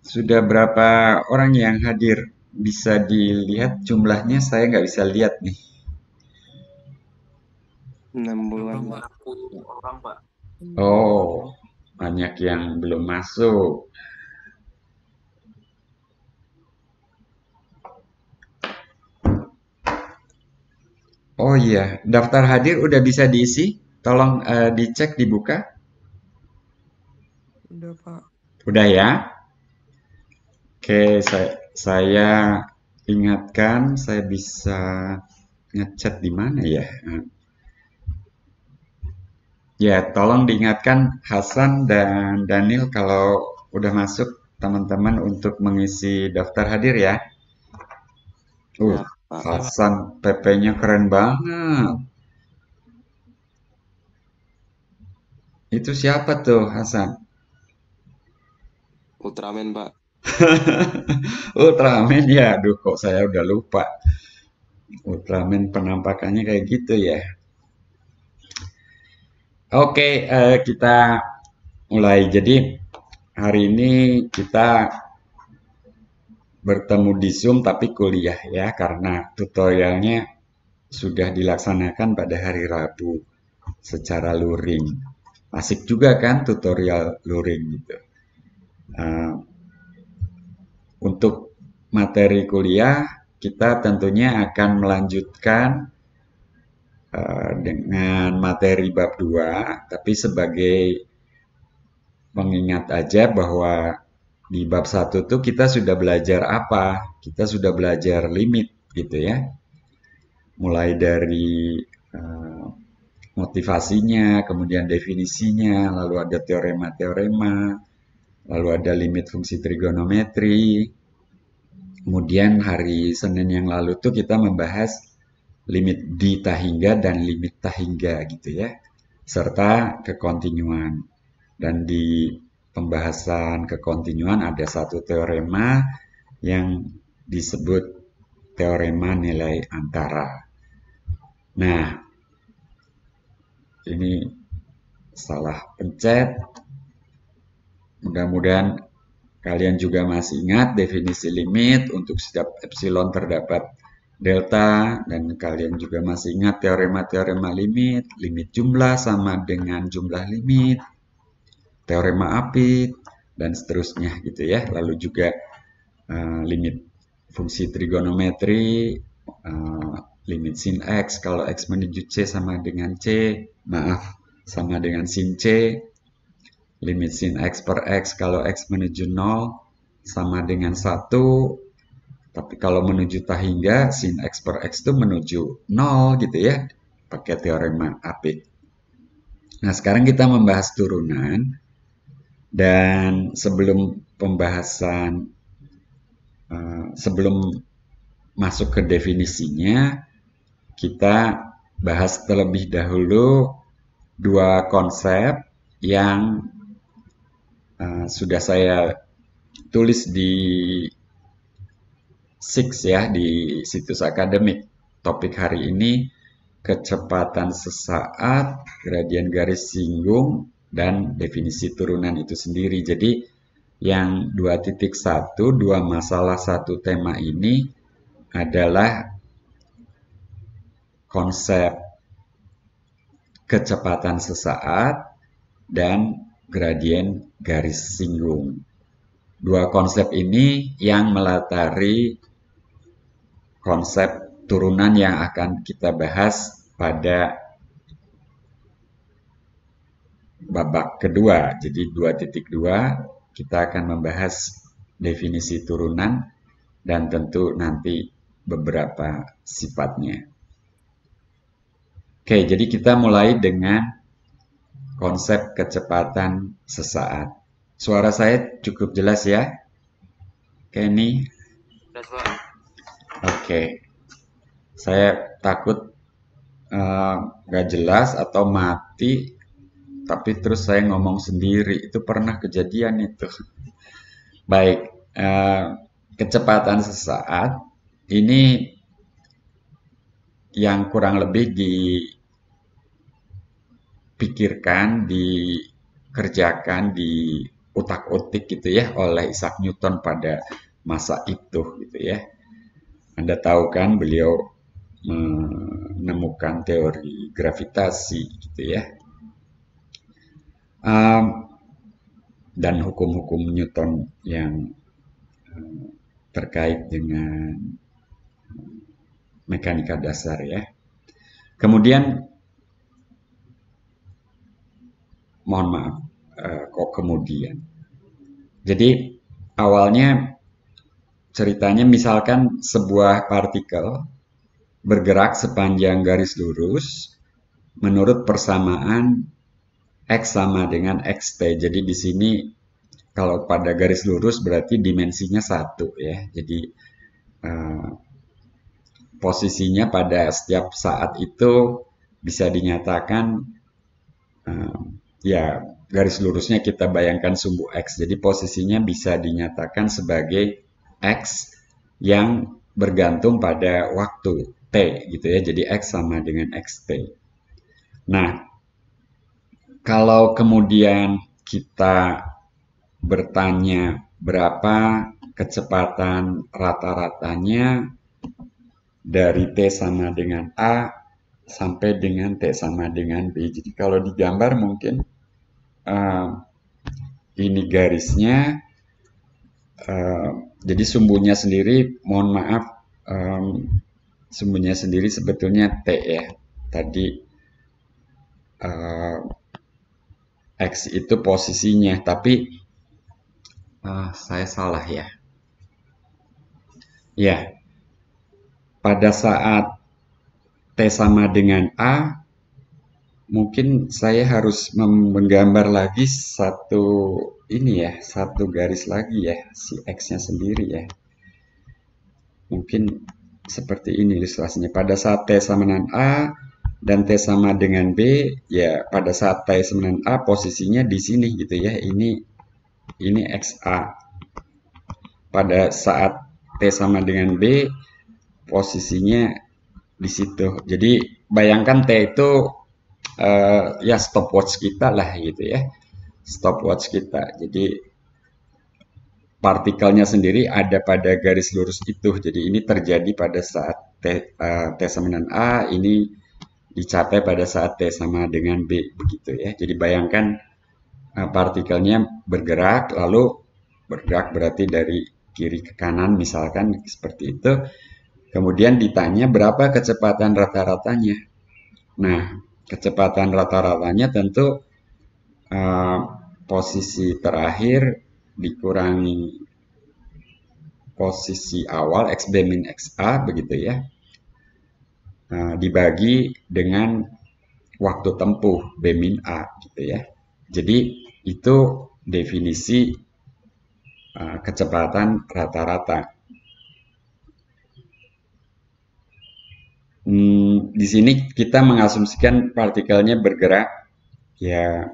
Sudah berapa orang yang hadir? Bisa dilihat jumlahnya, saya nggak bisa lihat nih. 60-an, Belum Pak. 60 orang, Pak. Oh, banyak yang belum masuk. Oh iya, daftar hadir udah bisa diisi? Tolong dicek, dibuka. Udah, Pak. Udah ya? Oke, saya ingatkan, saya bisa ngechat di mana ya? Ya, tolong diingatkan Hasan dan Daniel kalau udah masuk teman-teman untuk mengisi daftar hadir ya. Siap, Pak. Siap, Pak. Hasan PP-nya keren banget. Itu siapa tuh Hasan? Ultraman, Pak. Ultraman ya, aduh kok saya udah lupa. Ultraman penampakannya kayak gitu ya. Oke, kita mulai. Jadi hari ini kita bertemu di Zoom tapi kuliah ya karena tutorialnya sudah dilaksanakan pada hari Rabu secara luring. Asik juga kan tutorial luring gitu. Uh, untuk materi kuliah kita tentunya akan melanjutkan dengan materi bab 2, tapi sebagai mengingat aja bahwa di bab 1 tuh kita sudah belajar apa? Kita sudah belajar limit gitu ya. Mulai dari uh, motivasinya, kemudian definisinya, lalu ada teorema-teorema, lalu ada limit fungsi trigonometri. Kemudian hari Senin yang lalu tuh kita membahas limit di tahingga dan limit tahingga gitu ya, serta kekontinuan. Dan di pembahasan kekontinuan ada satu teorema yang disebut teorema nilai antara. Nah, ini salah pencet. Mudah-mudahan kalian juga masih ingat definisi limit untuk setiap epsilon terdapat delta, dan kalian juga masih ingat teorema-teorema limit, limit jumlah sama dengan jumlah limit, teorema apit, dan seterusnya gitu ya. Lalu juga limit fungsi trigonometri, uh, limit sin x kalau x menuju c sama dengan c, maaf, sama dengan sin c, limit sin x per x kalau x menuju 0 sama dengan 1, tapi kalau menuju tahingga sin x per x itu menuju 0 gitu ya, pakai teorema apit. Nah, sekarang kita membahas turunan, dan sebelum pembahasan sebelum masuk ke definisinya, kita bahas terlebih dahulu dua konsep yang sudah saya tulis di Six ya, di situs akademik. Topik hari ini kecepatan sesaat, gradien garis singgung, dan definisi turunan itu sendiri. Jadi yang 2.1, dua masalah satu tema ini adalah konsep kecepatan sesaat dan gradien garis singgung. Dua konsep ini yang melatari konsep turunan yang akan kita bahas pada babak kedua. Jadi 2.2 kita akan membahas definisi turunan dan tentu nanti beberapa sifatnya. Oke, jadi kita mulai dengan konsep kecepatan sesaat. Suara saya cukup jelas ya, Kenny? Udah, Pak. Oke, saya takut nggak jelas atau mati, tapi terus saya ngomong sendiri. Itu pernah kejadian itu. Baik, eh, kecepatan sesaat ini yang kurang lebih dipikirkan, dikerjakan, utak-utik gitu ya oleh Isaac Newton pada masa itu gitu ya. Anda tahu kan beliau menemukan teori gravitasi gitu ya. Dan hukum-hukum Newton yang terkait dengan mekanika dasar ya. Kemudian, mohon maaf, kok kemudian. Jadi awalnya ceritanya misalkan sebuah partikel bergerak sepanjang garis lurus menurut persamaan X sama dengan XT. Jadi di sini kalau pada garis lurus berarti dimensinya 1 ya. Jadi posisinya pada setiap saat itu bisa dinyatakan ya garis lurusnya kita bayangkan sumbu X. Jadi posisinya bisa dinyatakan sebagai X yang bergantung pada waktu T gitu ya. Jadi X sama dengan XT. Nah, kalau kemudian kita bertanya berapa kecepatan rata-ratanya dari T sama dengan A sampai dengan T sama dengan B. Jadi kalau digambar mungkin ini garisnya, jadi sumbunya sendiri, mohon maaf, sumbunya sendiri sebetulnya T ya. Tadi X itu posisinya, tapi saya salah ya. Ya, pada saat T sama dengan A, mungkin saya harus menggambar lagi satu garis lagi ya, si X-nya sendiri ya. Mungkin seperti ini ilustrasinya. Pada saat T sama dengan A dan T sama dengan B, ya pada saat T sama dengan A posisinya di sini gitu ya. Ini XA. Pada saat T sama dengan B, posisinya di situ. Jadi bayangkan T itu ya stopwatch kita lah gitu ya. Stopwatch kita. Jadi partikelnya sendiri ada pada garis lurus itu. Jadi ini terjadi pada saat T sama dengan A, ini dicapai pada saat T sama dengan B begitu ya. Jadi bayangkan partikelnya bergerak, lalu bergerak berarti dari kiri ke kanan misalkan seperti itu. Kemudian ditanya berapa kecepatan rata-ratanya. Nah, kecepatan rata-ratanya tentu posisi terakhir dikurangi posisi awal XB min XA begitu ya. Dibagi dengan waktu tempuh B min A gitu ya. Jadi itu definisi kecepatan rata-rata. Di sini kita mengasumsikan partikelnya bergerak ya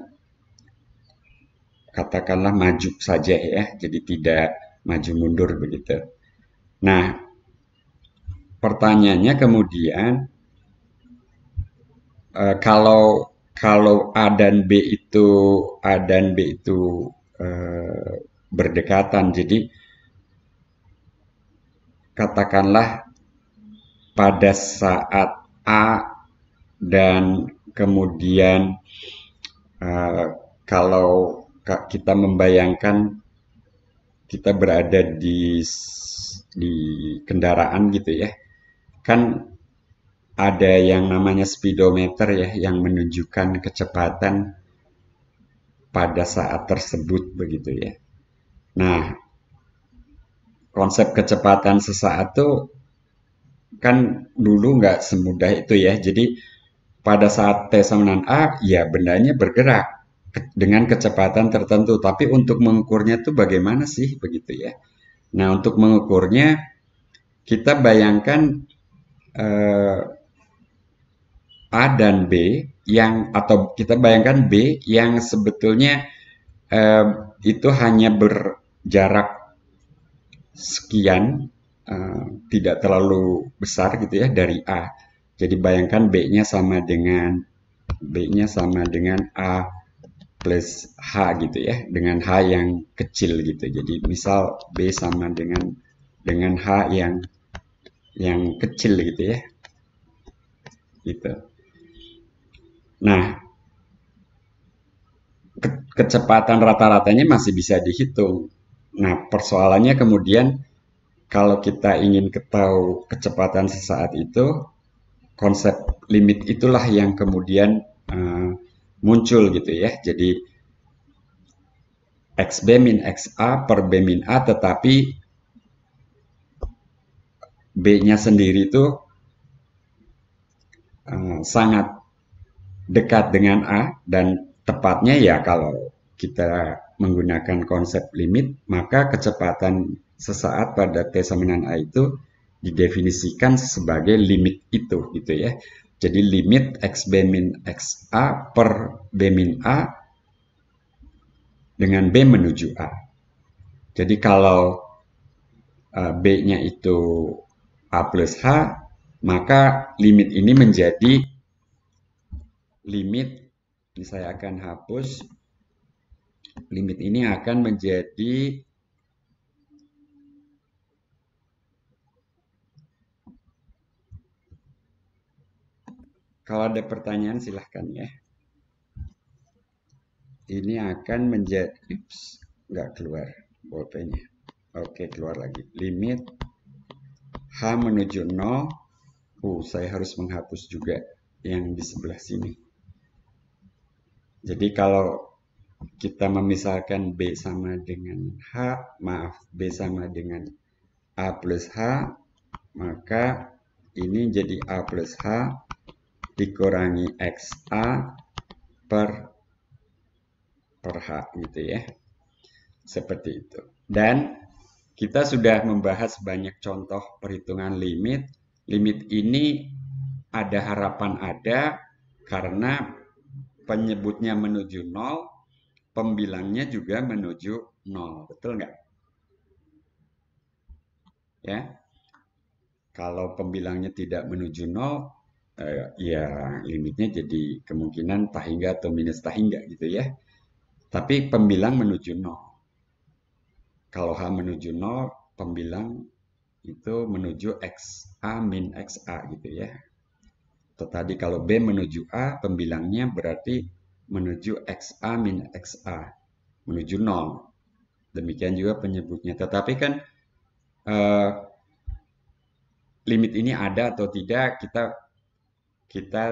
katakanlah maju saja ya, jadi tidak maju mundur begitu. Nah, pertanyaannya kemudian kalau A dan B itu berdekatan, jadi katakanlah pada saat A dan kemudian kalau kita membayangkan kita berada di kendaraan gitu ya, kan ada yang namanya speedometer ya, yang menunjukkan kecepatan pada saat tersebut begitu ya. Nah, konsep kecepatan sesaat tuh kan dulu nggak semudah itu ya. Jadi pada saat T sama dengan A, ya bendanya bergerak dengan kecepatan tertentu. Tapi untuk mengukurnya tuh bagaimana sih begitu ya. Nah, untuk mengukurnya kita bayangkan A dan B atau kita bayangkan B yang sebetulnya itu hanya berjarak sekian, tidak terlalu besar gitu ya dari A. Jadi bayangkan B-nya sama dengan A plus H gitu ya, dengan H yang kecil gitu. Jadi misal B sama dengan H yang kecil gitu ya. Gitu. Nah, kecepatan rata-ratanya masih bisa dihitung. Nah, persoalannya kemudian kalau kita ingin tahu kecepatan sesaat itu, konsep limit itulah yang kemudian muncul gitu ya. Jadi XB min XA per B min A, tetapi B-nya sendiri itu sangat dekat dengan A, dan tepatnya ya kalau kita menggunakan konsep limit, maka kecepatan sesaat pada T sama dengan A itu didefinisikan sebagai limit itu gitu ya. Jadi limit XB min XA per B min A dengan B menuju A. Jadi kalau B-nya itu A plus H, maka limit ini menjadi limit, ini saya akan hapus, limit ini akan menjadi kalau ada pertanyaan silahkan ya. Ini akan menjadi, nggak keluar bolpennya. Oke, keluar lagi. Limit H menuju 0. Saya harus menghapus juga yang di sebelah sini. Jadi kalau kita memisahkan B sama dengan B sama dengan A plus H, maka ini jadi A plus H dikurangi XA per H gitu ya. Seperti itu. Dan kita sudah membahas banyak contoh perhitungan limit. Limit ini ada harapan ada karena penyebutnya menuju 0, pembilangnya juga menuju 0. Betul nggak? Ya. Kalau pembilangnya tidak menuju 0, ya limitnya jadi kemungkinan tak hingga atau minus tak hingga gitu ya. Tapi pembilang menuju 0. Kalau H menuju 0, pembilang itu menuju XA min XA gitu ya. Atau tadi kalau B menuju A, pembilangnya berarti menuju XA min XA, menuju 0. Demikian juga penyebutnya. Tetapi kan limit ini ada atau tidak, kita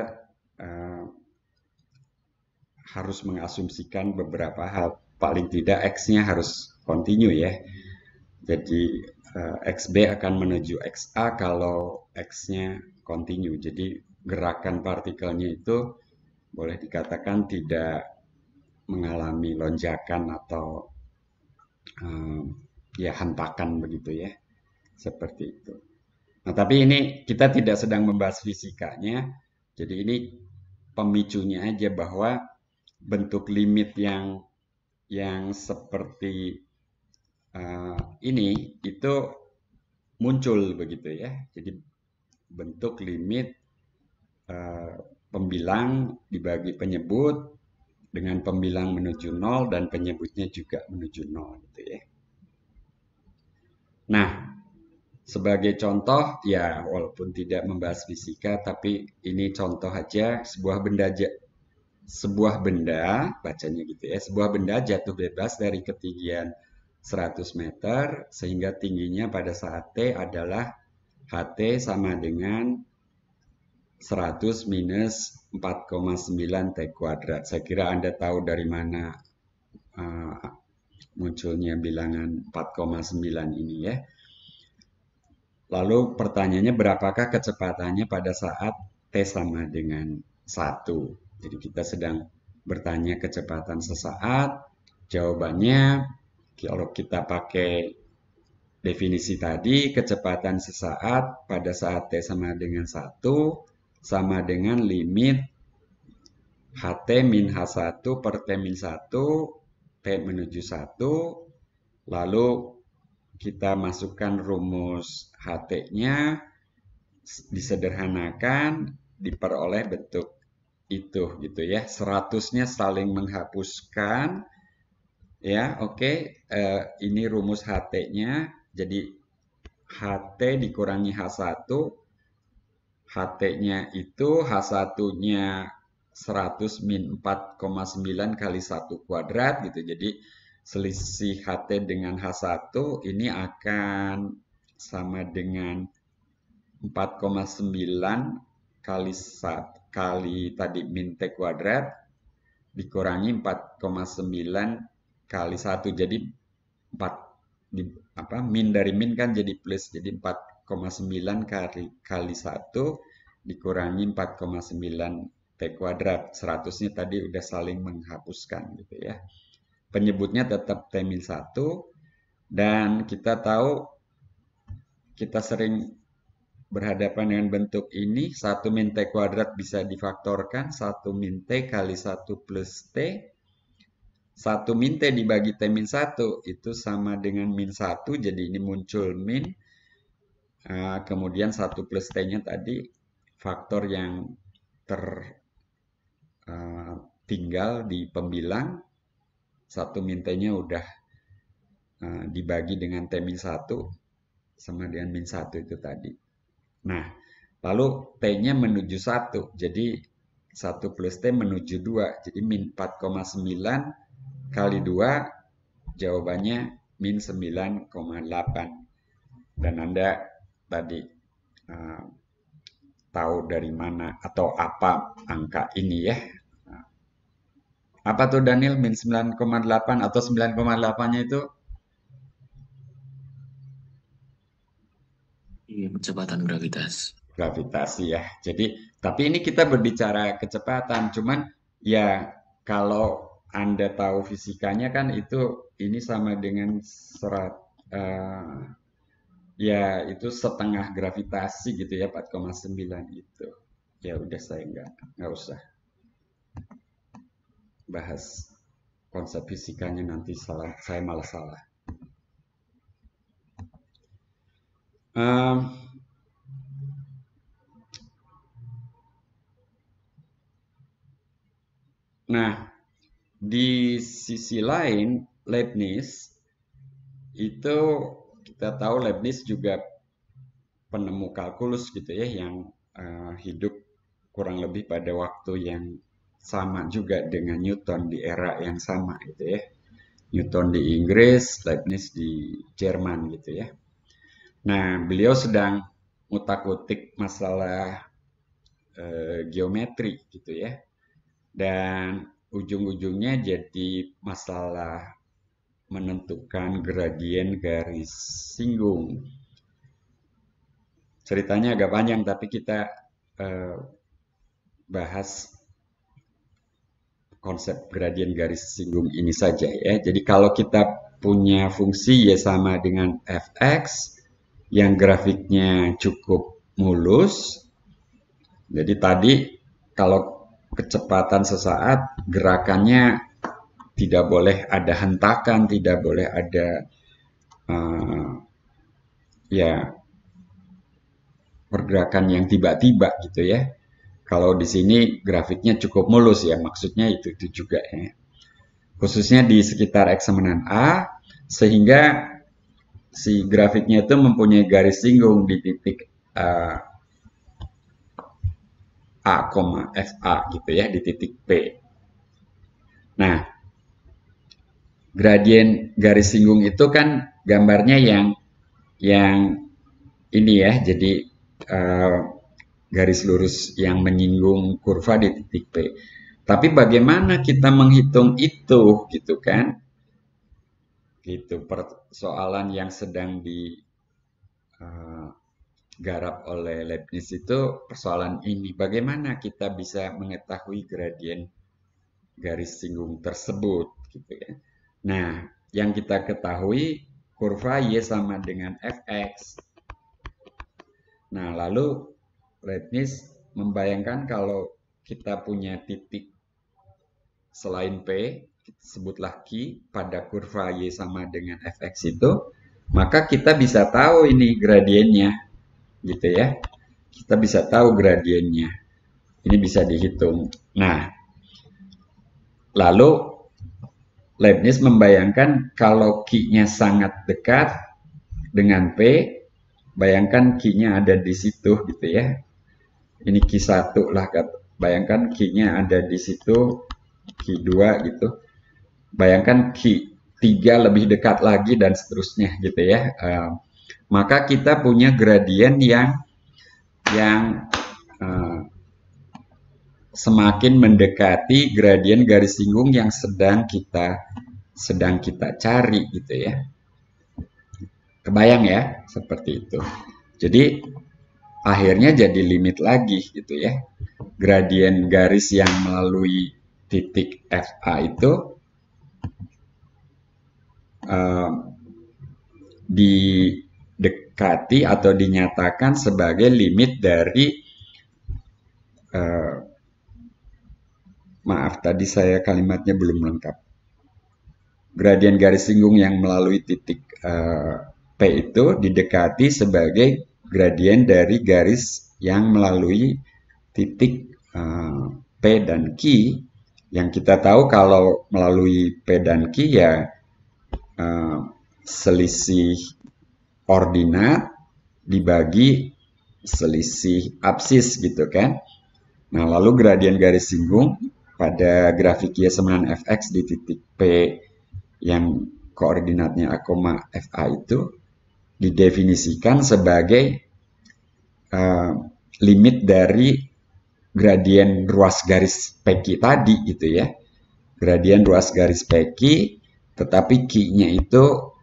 harus mengasumsikan beberapa hal. Paling tidak X-nya harus kontinu ya. Jadi XB akan menuju XA kalau X-nya kontinu. Jadi gerakan partikelnya itu boleh dikatakan tidak mengalami lonjakan atau ya hentakan begitu ya. Seperti itu. Nah, tapi ini kita tidak sedang membahas fisikanya. Jadi ini pemicunya aja bahwa bentuk limit yang seperti ini itu muncul begitu ya. Jadi bentuk limit pembilang dibagi penyebut dengan pembilang menuju 0 dan penyebutnya juga menuju 0 gitu ya. Nah, sebagai contoh ya walaupun tidak membahas fisika tapi ini contoh aja sebuah benda bacanya gitu ya, sebuah benda jatuh bebas dari ketinggian 100 meter sehingga tingginya pada saat T adalah HT sama dengan 100 minus 4,9 T kuadrat. Saya kira Anda tahu dari mana munculnya bilangan 4,9 ini ya. Lalu pertanyaannya berapakah kecepatannya pada saat T sama dengan 1? Jadi kita sedang bertanya kecepatan sesaat. Jawabannya kalau kita pakai definisi tadi, kecepatan sesaat pada saat T sama dengan 1 sama dengan limit HT min H1 per T min 1, T menuju 1, lalu kita masukkan rumus HT-nya, disederhanakan, diperoleh bentuk itu gitu ya. 100-nya saling menghapuskan ya. Oke. Ini rumus HT-nya. Jadi HT dikurangi H1. HT-nya itu H1-nya 100 min 4,9 kali 1 kuadrat gitu. Jadi selisih HT dengan H1 ini akan sama dengan 4,9 kali tadi min T kuadrat dikurangi 4,9 kali 1. Jadi 4 min dari min kan jadi plus. Jadi 4,9 kali 1 dikurangi 4,9 T kuadrat. 100-nya tadi udah saling menghapuskan gitu ya. Penyebutnya tetap T-1 dan kita tahu kita sering berhadapan dengan bentuk ini. 1 min T kuadrat bisa difaktorkan. 1 min T kali 1 plus T. 1 min T dibagi T-1 itu sama dengan min 1. Jadi ini muncul min. Kemudian 1 plus T-nya tadi faktor yang tertinggal di pembilang. 1 min T-nya udah dibagi dengan T-1 sama dengan min 1 itu tadi. Nah, lalu T-nya menuju 1. Jadi 1 plus T menuju 2. Jadi min 4,9 kali 2 jawabannya min 9,8. Dan Anda tadi tahu dari mana atau apa angka ini ya. Apa tuh Daniel min 9,8 atau 9,8-nya itu? Kecepatan gravitas. Gravitasi ya. Jadi, tapi ini kita berbicara kecepatan. Cuman ya kalau Anda tahu fisikanya kan itu ini sama dengan ya itu setengah gravitasi gitu ya, 4,9 itu. Ya udah saya nggak usah bahas konsep fisikanya, nanti saya malah salah. Nah, di sisi lain Leibniz itu kita tahu Leibniz juga penemu kalkulus gitu ya, yang hidup kurang lebih pada waktu yang sama juga dengan Newton di era yang sama gitu ya. Newton di Inggris, Leibniz di Jerman gitu ya. Nah, beliau sedang ngutak-ngutik masalah geometri gitu ya. Dan ujung-ujungnya jadi masalah menentukan gradien garis singgung. Ceritanya agak panjang, tapi kita bahas konsep gradien garis singgung ini saja ya. Jadi kalau kita punya fungsi Y sama dengan fx yang grafiknya cukup mulus. Jadi tadi kalau kecepatan sesaat, gerakannya tidak boleh ada hentakan, tidak boleh ada ya pergerakan yang tiba-tiba gitu ya. Kalau di sini grafiknya cukup mulus ya, maksudnya itu juga ya. Khususnya di sekitar eksaminan A, sehingga si grafiknya itu mempunyai garis singgung di titik A, FA gitu ya, di titik P. Nah, gradien garis singgung itu kan gambarnya yang ini ya, jadi garis lurus yang menyinggung kurva di titik P. Tapi bagaimana kita menghitung itu gitu kan? Gitu, persoalan yang sedang digarap oleh Leibniz itu persoalan ini. Bagaimana kita bisa mengetahui gradien garis singgung tersebut gitu ya. Nah, yang kita ketahui kurva Y sama dengan fx. Nah, lalu Leibniz membayangkan kalau kita punya titik selain P, sebutlah Q, pada kurva Y sama dengan fx itu, maka kita bisa tahu ini gradiennya, gitu ya. Kita bisa tahu gradiennya. Ini bisa dihitung. Nah, lalu Leibniz membayangkan kalau Q-nya sangat dekat dengan P, bayangkan Q-nya ada di situ gitu ya. Ini Q1 lah, bayangkan Q-nya ada di situ, Q2 gitu. Bayangkan Q3 lebih dekat lagi dan seterusnya gitu ya. Maka kita punya gradien yang semakin mendekati gradien garis singgung yang sedang kita cari gitu ya. Kebayang ya, seperti itu. Jadi akhirnya jadi limit lagi gitu ya. Gradien garis yang melalui titik FA itu didekati atau dinyatakan sebagai limit dari maaf tadi saya kalimatnya belum lengkap. Gradien garis singgung yang melalui titik P itu didekati sebagai gradien dari garis yang melalui titik P dan Q, yang kita tahu kalau melalui P dan Q ya selisih ordinat dibagi selisih absis gitu kan. Nah, lalu gradien garis singgung pada grafik Y sama dengan Fx di titik P yang koordinatnya A, FA itu didefinisikan sebagai limit dari gradien ruas garis PQ tadi gitu ya. Gradien ruas garis PQ, tetapi Q-nya itu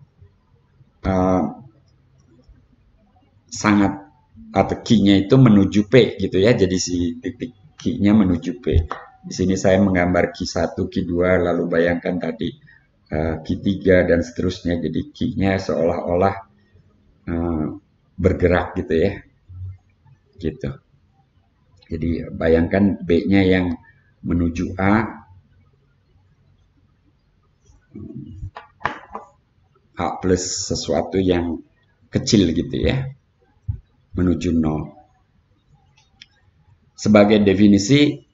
sangat, atau Q-nya itu menuju P gitu ya. Jadi si titik Q-nya menuju P. Di sini saya menggambar Q1, Q2, lalu bayangkan tadi Q3 dan seterusnya. Jadi Q-nya seolah-olah bergerak gitu ya. Gitu. Jadi bayangkan B-nya yang menuju A plus sesuatu yang kecil gitu ya, menuju 0. Sebagai definisi,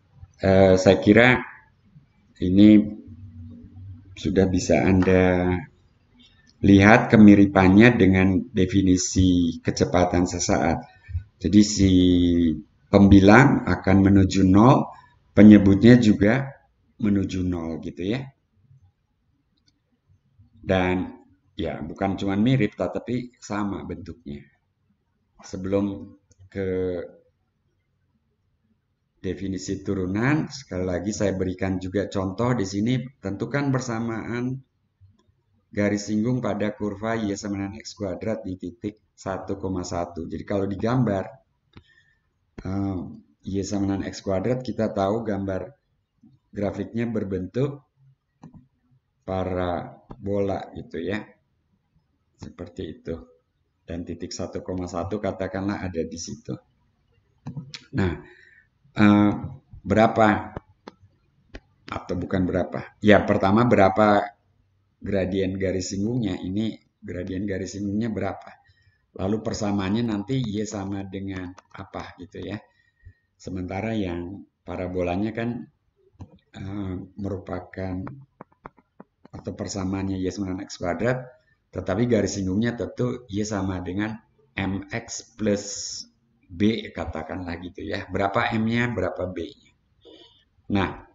saya kira ini sudah bisa Anda lihat kemiripannya dengan definisi kecepatan sesaat. Jadi si pembilang akan menuju 0, penyebutnya juga menuju 0 gitu ya. Dan ya bukan cuma mirip, tetapi sama bentuknya. Sebelum ke definisi turunan, sekali lagi saya berikan juga contoh di sini. Tentukan bersamaan garis singgung pada kurva Y sama dengan X kuadrat di titik 1,1. Jadi kalau digambar Y sama dengan X kuadrat, kita tahu gambar grafiknya berbentuk parabola gitu ya. Seperti itu. Dan titik 1,1 katakanlah ada di situ. Nah, berapa? Atau bukan berapa? Ya, pertama berapa gradien garis singgungnya? Ini gradien garis singgungnya berapa? Lalu persamaannya nanti Y sama dengan apa gitu ya. Sementara yang parabolanya kan merupakan atau persamaannya Y sama dengan X kuadrat, tetapi garis singgungnya tentu Y sama dengan MX plus B katakanlah gitu ya. Berapa M-nya, berapa B-nya. Nah,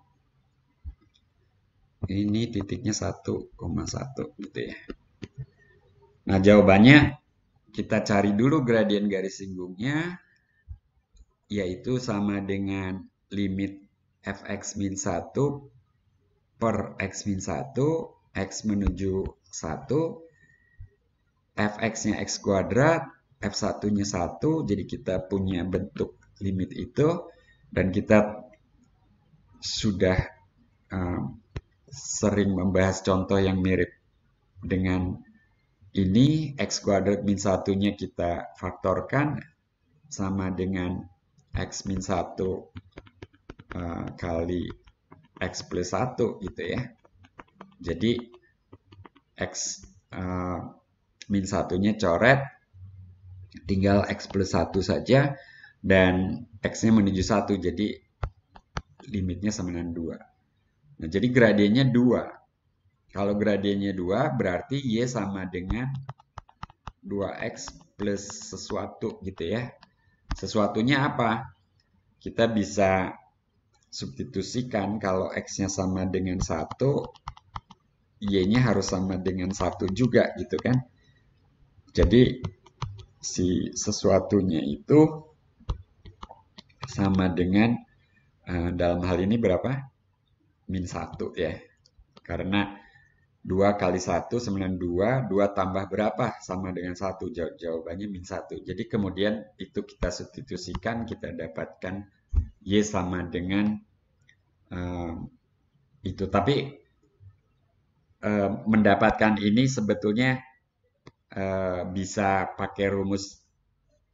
ini titiknya 1,1 gitu ya. Nah, jawabannya kita cari dulu gradien garis singgungnya, yaitu sama dengan limit Fx min 1 per X min 1, X menuju 1, Fx-nya X kuadrat, F1-nya 1, jadi kita punya bentuk limit itu, dan kita sudah sering membahas contoh yang mirip dengan ini. X kuadrat min 1-nya kita faktorkan sama dengan X min 1 kali X plus 1 gitu ya. Jadi X min 1-nya coret, tinggal X plus 1 saja, dan X-nya menuju 1, jadi limitnya sama dengan 2. Nah, jadi gradiennya 2. Kalau gradiennya 2 berarti Y sama dengan 2X plus sesuatu gitu ya. Sesuatunya apa? Kita bisa substitusikan kalau X-nya sama dengan 1, Y-nya harus sama dengan 1 juga gitu kan. Jadi si sesuatunya itu sama dengan dalam hal ini berapa? Min 1 ya. Karena 2 kali 1 sama dengan 2, 2 tambah berapa? Sama dengan 1, jawabannya min 1. Jadi kemudian itu kita substitusikan, kita dapatkan Y sama dengan itu. Tapi mendapatkan ini sebetulnya bisa pakai rumus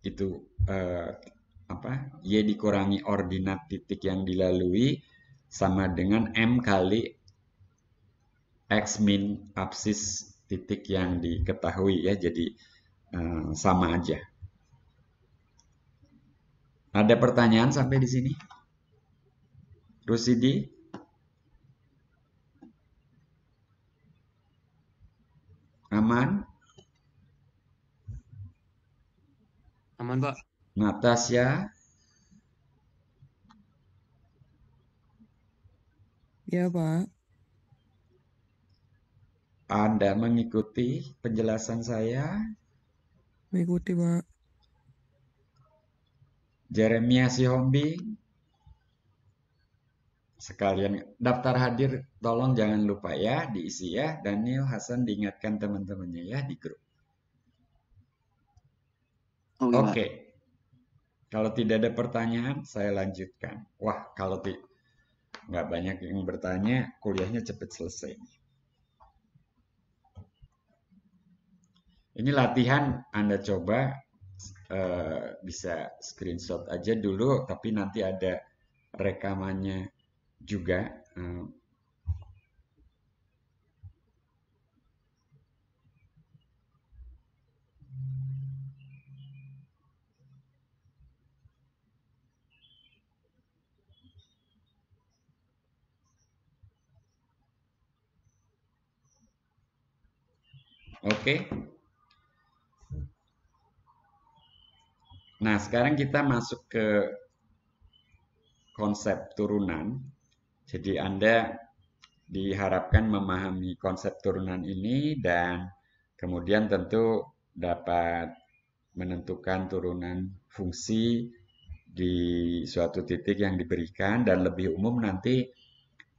itu Y dikurangi ordinat titik yang dilalui sama dengan M kali X min absis titik yang diketahui ya. Jadi sama aja. Ada pertanyaan sampai di sini? Rusidi? Aman? Aman, Pak. Natasha? Ya, Pak. Anda mengikuti penjelasan saya? Mengikuti, Pak. Jeremia Sihombing? Sekalian daftar hadir tolong jangan lupa ya diisi ya. Daniel Hasan diingatkan teman-temannya ya di grup. Oke. Kalau tidak ada pertanyaan saya lanjutkan. Wah, kalau nggak banyak yang bertanya, kuliahnya cepat selesai. Ini latihan Anda coba bisa screenshot aja dulu, tapi nanti ada rekamannya juga. Oke. Nah, sekarang kita masuk ke konsep turunan. Jadi Anda diharapkan memahami konsep turunan ini dan kemudian tentu dapat menentukan turunan fungsi di suatu titik yang diberikan dan lebih umum nanti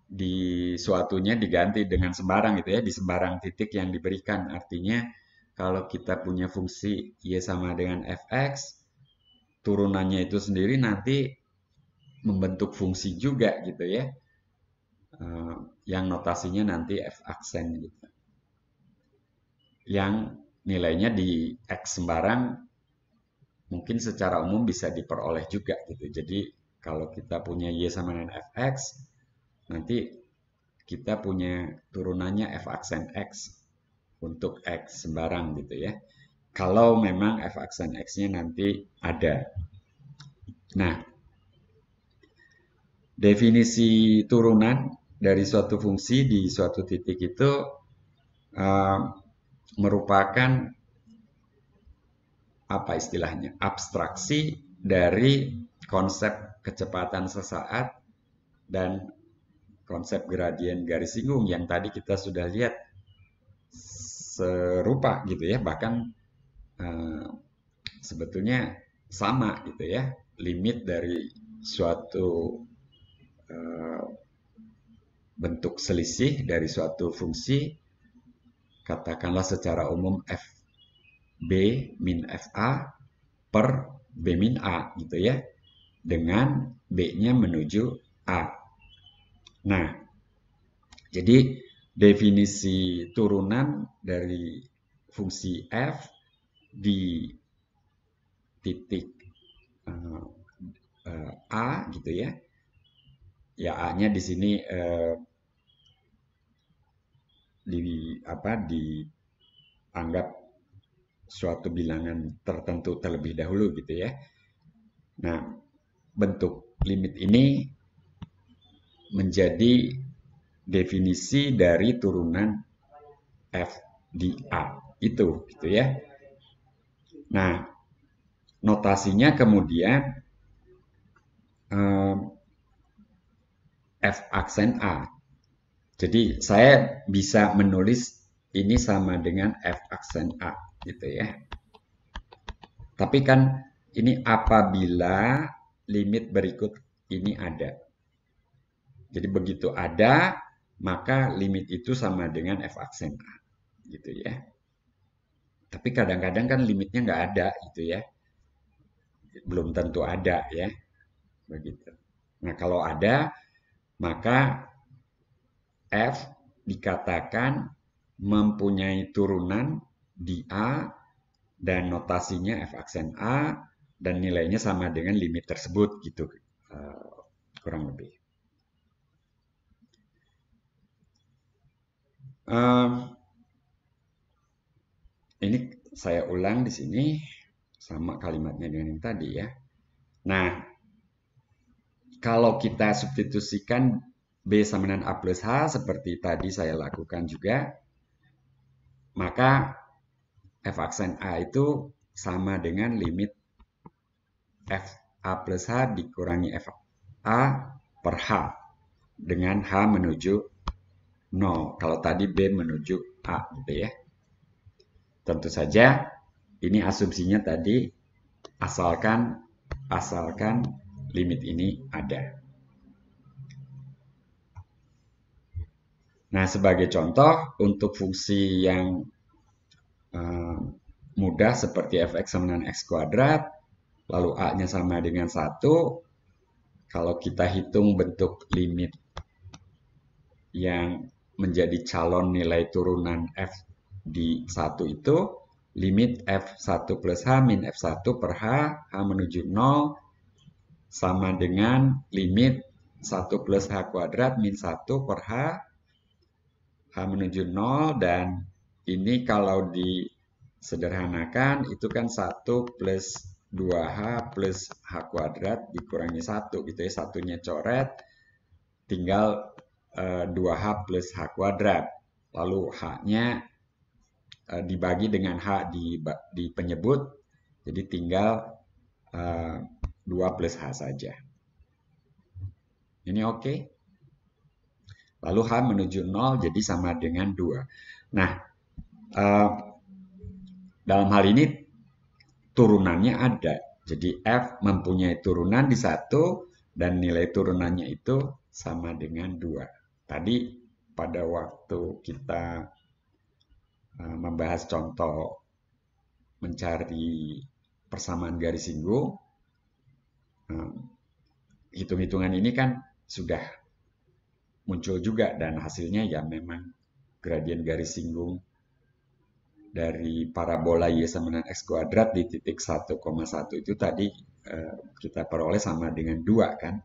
di suatunya diganti dengan sembarang gitu ya, di sembarang titik yang diberikan. Artinya kalau kita punya fungsi Y sama dengan fx, turunannya itu sendiri nanti membentuk fungsi juga gitu ya, yang notasinya nanti f aksen gitu, yang nilainya di x sembarang mungkin secara umum bisa diperoleh juga gitu. Jadi kalau kita punya Y sama dengan fx, nanti kita punya turunannya f aksen x untuk x sembarang gitu ya. Kalau memang f aksen x-nya nanti ada. Nah, definisi turunan dari suatu fungsi di suatu titik itu merupakan apa istilahnya? Abstraksi dari konsep kecepatan sesaat dan konsep gradien garis singgung yang tadi kita sudah lihat serupa gitu ya, bahkan sebetulnya sama gitu ya, limit dari suatu bentuk selisih dari suatu fungsi, katakanlah secara umum fb min fa per b min a gitu ya, dengan b-nya menuju a. Nah, jadi definisi turunan dari fungsi f di titik a gitu ya. Ya a-nya di sini dianggap suatu bilangan tertentu terlebih dahulu gitu ya. Nah, bentuk limit ini menjadi definisi dari turunan F di A itu gitu ya. Nah, notasinya kemudian F aksen A. Jadi saya bisa menulis ini sama dengan F aksen A gitu ya. Tapi kan ini apabila limit berikut ini ada. Jadi begitu ada, maka limit itu sama dengan F aksen A gitu ya. Tapi kadang-kadang kan limitnya nggak ada gitu ya. Belum tentu ada ya. Begitu. Nah, kalau ada, maka F dikatakan mempunyai turunan di A dan notasinya F aksen A dan nilainya sama dengan limit tersebut gitu. Kurang lebih. Ini saya ulang di sini sama kalimatnya dengan yang tadi ya. Nah, kalau kita substitusikan B sama dengan A plus H seperti tadi saya lakukan juga, maka F aksen A itu sama dengan limit F A plus H dikurangi F A per H dengan H menuju 0. Kalau tadi B menuju A gitu ya. Tentu saja ini asumsinya tadi asalkan limit ini ada. Nah, sebagai contoh untuk fungsi yang mudah seperti fx sama dengan x kuadrat, lalu a-nya sama dengan 1, kalau kita hitung bentuk limit yang menjadi calon nilai turunan f di 1 itu, limit f1 plus h min f1 per h, h menuju 0, sama dengan limit 1 plus h kuadrat min 1 per h, h menuju 0, dan ini kalau disederhanakan itu kan 1 plus 2h plus h kuadrat dikurangi 1 gitu ya, satunya coret, tinggal 2h plus h kuadrat, lalu h-nya dibagi dengan h di penyebut, jadi tinggal 2 plus h saja. Ini oke? Lalu h menuju 0 jadi sama dengan 2. Nah, dalam hal ini turunannya ada. Jadi f mempunyai turunan di 1 dan nilai turunannya itu sama dengan 2. Tadi pada waktu kita membahas contoh mencari persamaan garis singgung, hitung-hitungan ini kan sudah muncul juga dan hasilnya ya memang gradien garis singgung dari parabola y sama dengan x kuadrat di titik 1,1 itu tadi kita peroleh sama dengan 2 kan.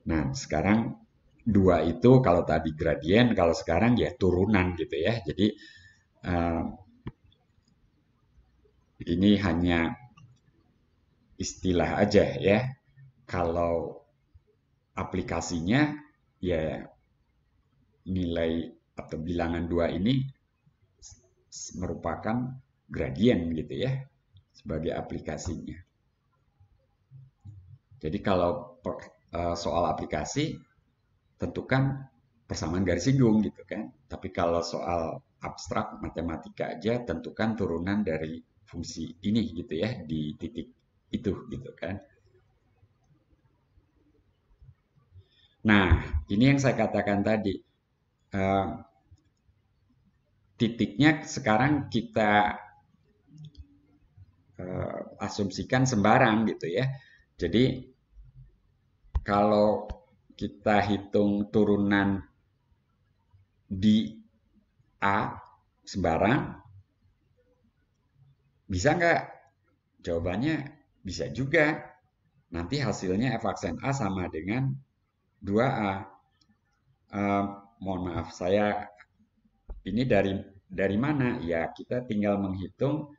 Nah, sekarang 2 itu kalau tadi gradien, kalau sekarang ya turunan gitu ya. Jadi ini hanya istilah aja ya. Kalau aplikasinya ya nilai atau bilangan 2 ini merupakan gradien gitu ya sebagai aplikasinya. Jadi kalau soal aplikasi tentukan persamaan garis singgung gitu kan. Tapi kalau soal abstrak matematika aja tentukan turunan dari fungsi ini gitu ya di titik itu gitu kan. Nah, ini yang saya katakan tadi. Titiknya sekarang kita asumsikan sembarang gitu ya. Jadi kalau kita hitung turunan di A sembarang, bisa nggak? Jawabannya bisa juga. Nanti hasilnya f aksen A sama dengan 2A. Mohon maaf, saya ini dari mana? Ya, kita tinggal menghitung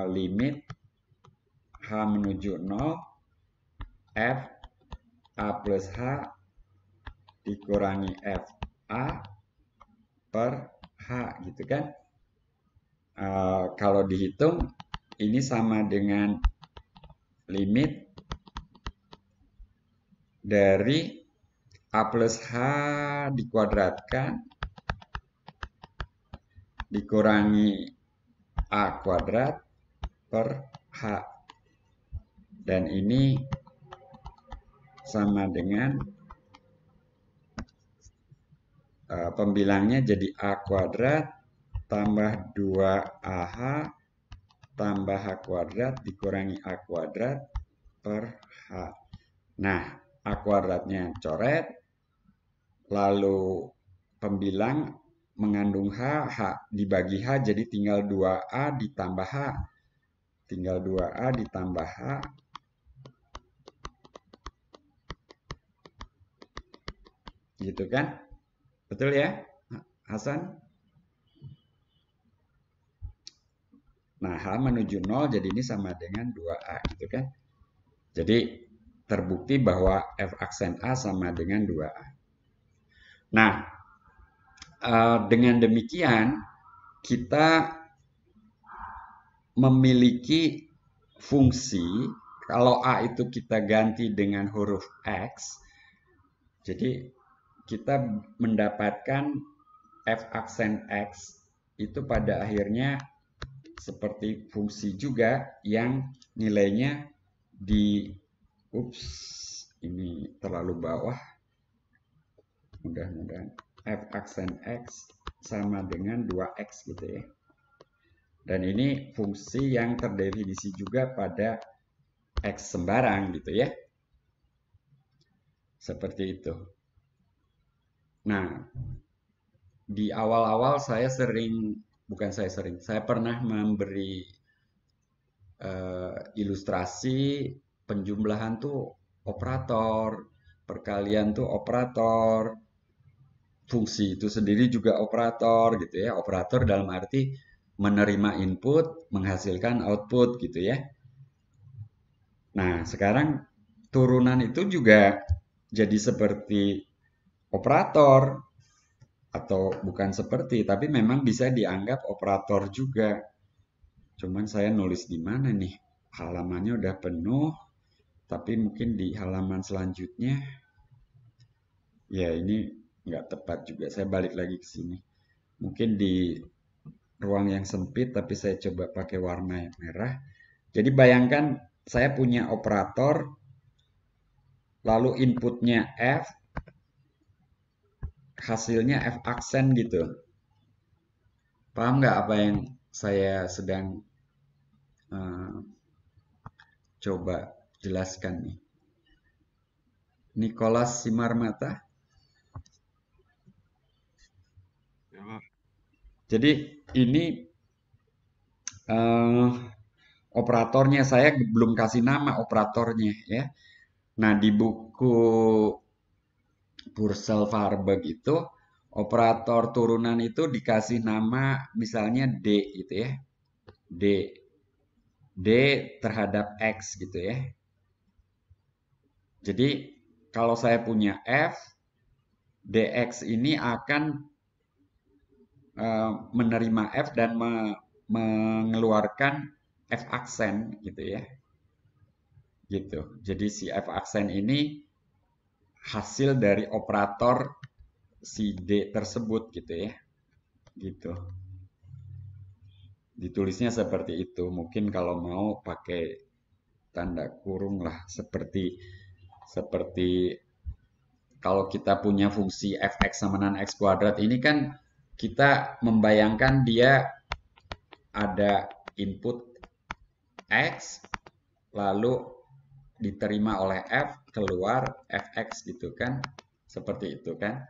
limit H menuju 0 F A plus H dikurangi FA per H gitu kan. Kalau dihitung ini sama dengan limit dari A plus H dikuadratkan dikurangi A kuadrat per H. Dan ini sama dengan pembilangnya jadi A kuadrat tambah 2AH tambah H kuadrat dikurangi A kuadrat per H. Nah, A kuadratnya coret, lalu pembilang mengandung H, H dibagi H jadi tinggal 2A ditambah H. Tinggal 2A ditambah H. Gitu kan? Betul ya, Hasan? Nah, H menuju 0, jadi ini sama dengan 2A, gitu kan? Jadi, terbukti bahwa F aksen A sama dengan 2A. Nah, dengan demikian, kita memiliki fungsi, kalau A itu kita ganti dengan huruf X, jadi kita mendapatkan F aksen X itu pada akhirnya seperti fungsi juga yang nilainya ini terlalu bawah. Mudah-mudahan F aksen X sama dengan 2X gitu ya. Dan ini fungsi yang terdefinisi juga pada X sembarang gitu ya. Seperti itu. Nah, di awal-awal saya pernah memberi ilustrasi penjumlahan tuh operator, perkalian tuh operator, fungsi itu sendiri juga operator gitu ya. Operator dalam arti menerima input, menghasilkan output gitu ya. Nah, sekarang turunan itu juga jadi seperti operator, atau bukan seperti, tapi memang bisa dianggap operator juga. Cuman saya nulis di mana nih? Halamannya udah penuh, tapi mungkin di halaman selanjutnya, ya ini nggak tepat juga. Saya balik lagi ke sini. Mungkin di ruang yang sempit, tapi saya coba pakai warna yang merah. Jadi bayangkan saya punya operator, lalu inputnya F, hasilnya F aksen gitu. Paham nggak apa yang saya sedang coba jelaskan nih? Nicholas Simarmata. Ya, Pak. Jadi ini operatornya, saya belum kasih nama operatornya ya. Nah, di buku Purcell-Varberg itu operator turunan itu dikasih nama misalnya D gitu ya. D terhadap X gitu ya. Jadi kalau saya punya F, DX ini akan menerima F dan mengeluarkan F aksen gitu ya. Gitu. Jadi si F aksen ini hasil dari operator si D tersebut gitu ya. Gitu. Ditulisnya seperti itu. Mungkin kalau mau pakai tanda kurung lah, seperti kalau kita punya fungsi fx sama dengan x kuadrat ini kan kita membayangkan dia ada input x lalu diterima oleh f, keluar fx gitu kan, seperti itu kan.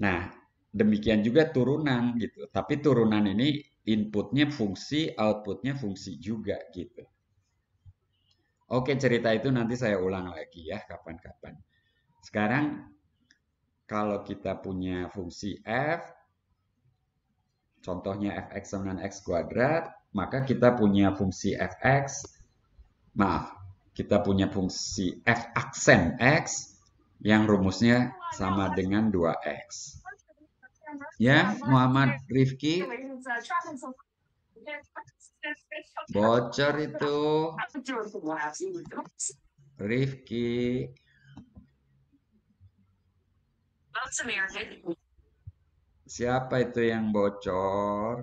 Nah, demikian juga turunan gitu, tapi turunan ini inputnya fungsi, outputnya fungsi juga gitu. Oke, cerita itu nanti saya ulang lagi ya kapan-kapan. Sekarang kalau kita punya fungsi f, contohnya fx sama dengan x kuadrat, maka kita punya fungsi fx, kita punya fungsi f aksen x, yang rumusnya sama dengan 2x. Ya, Muhammad Rifki, bocor itu. Rifki. Siapa itu yang bocor?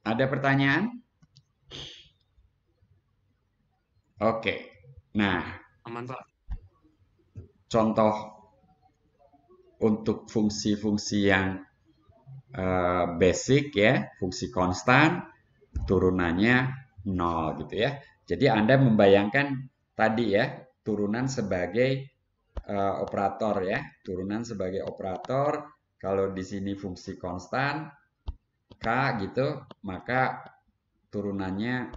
Ada pertanyaan? Oke. Nah, Aman, Pak. contoh untuk fungsi-fungsi yang basic ya, fungsi konstan, turunannya 0 gitu ya. Jadi Anda membayangkan tadi ya, turunan sebagai operator ya, turunan sebagai operator. Kalau di sini fungsi konstan K gitu, maka turunannya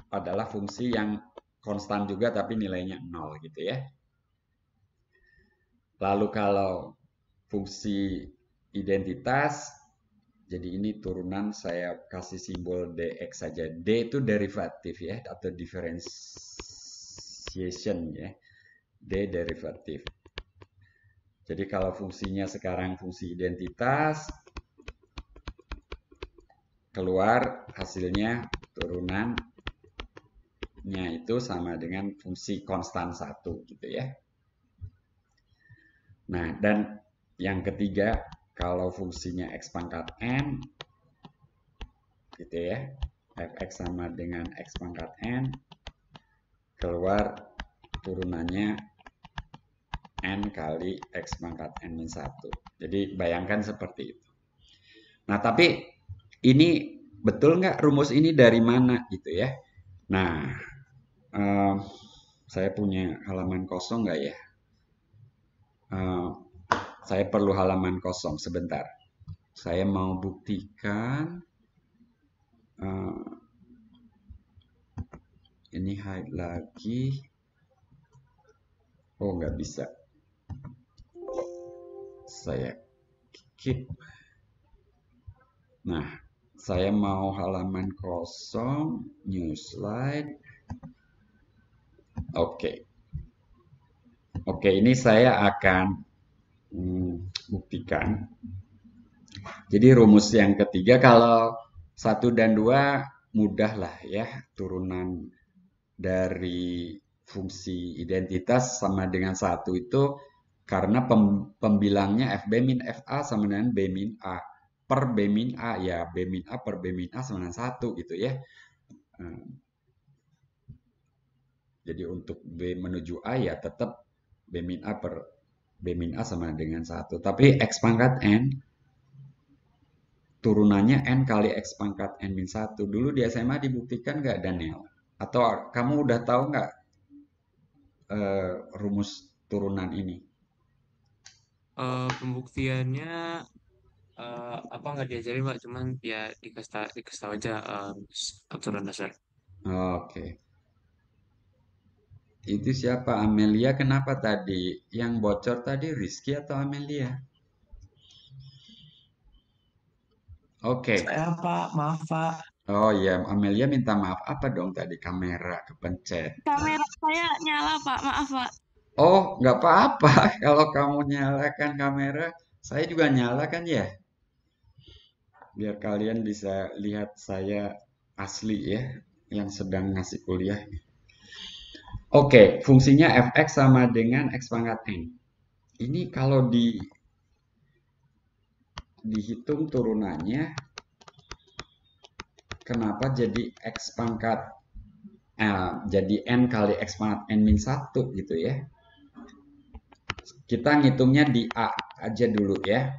adalah fungsi yang konstan juga tapi nilainya 0 gitu ya. Lalu kalau fungsi identitas, jadi ini turunan saya kasih simbol dx saja. D itu derivatif ya, atau differentiation ya. D derivatif. Jadi kalau fungsinya sekarang fungsi identitas, keluar hasilnya turunannya itu sama dengan fungsi konstan 1 gitu ya. Nah, dan yang ketiga, kalau fungsinya x pangkat n, gitu ya, fx sama dengan x pangkat n, keluar turunannya n kali x pangkat n-1. Jadi bayangkan seperti itu. Nah, tapi ini betul nggak rumus ini dari mana gitu ya? Nah, saya punya halaman kosong nggak ya? Saya perlu halaman kosong sebentar. Saya mau buktikan. Ini hide lagi. Oh, nggak bisa. Saya keep. Nah, saya mau halaman kosong, new slide. Oke. Oke, ini saya akan buktikan. Jadi rumus yang ketiga, kalau 1 dan 2 mudah lah ya, turunan dari fungsi identitas sama dengan 1 itu karena pembilangnya FB min FA sama dengan B min A per B min A, ya B min A per B min A sama dengan 1 gitu ya. Jadi untuk B menuju A ya tetap B min A per B min A sama dengan 1. Tapi X pangkat N, turunannya N kali X pangkat N min 1. Dulu di SMA dibuktikan nggak, Daniel? Atau kamu udah tahu nggak rumus turunan ini? Pembuktiannya apa nggak diajarin, Pak? Cuman ya dikasih tahu aja aturan dasar. Oke. Itu siapa? Amelia kenapa tadi? Yang bocor tadi Rizky atau Amelia? Oke. Saya Pak, maaf Pak. Oh iya, Amelia minta maaf apa dong tadi? Kamera kepencet. Kamera saya nyala, Pak. Maaf, Pak. Oh, nggak apa-apa. Kalau kamu nyalakan kamera, saya juga nyalakan ya. Biar kalian bisa lihat saya asli ya, yang sedang ngasih kuliah. Oke, fungsinya fx sama dengan x pangkat n. Ini kalau dihitung turunannya, kenapa jadi x pangkat jadi n kali x pangkat n min 1 gitu ya. Kita ngitungnya di A aja dulu ya.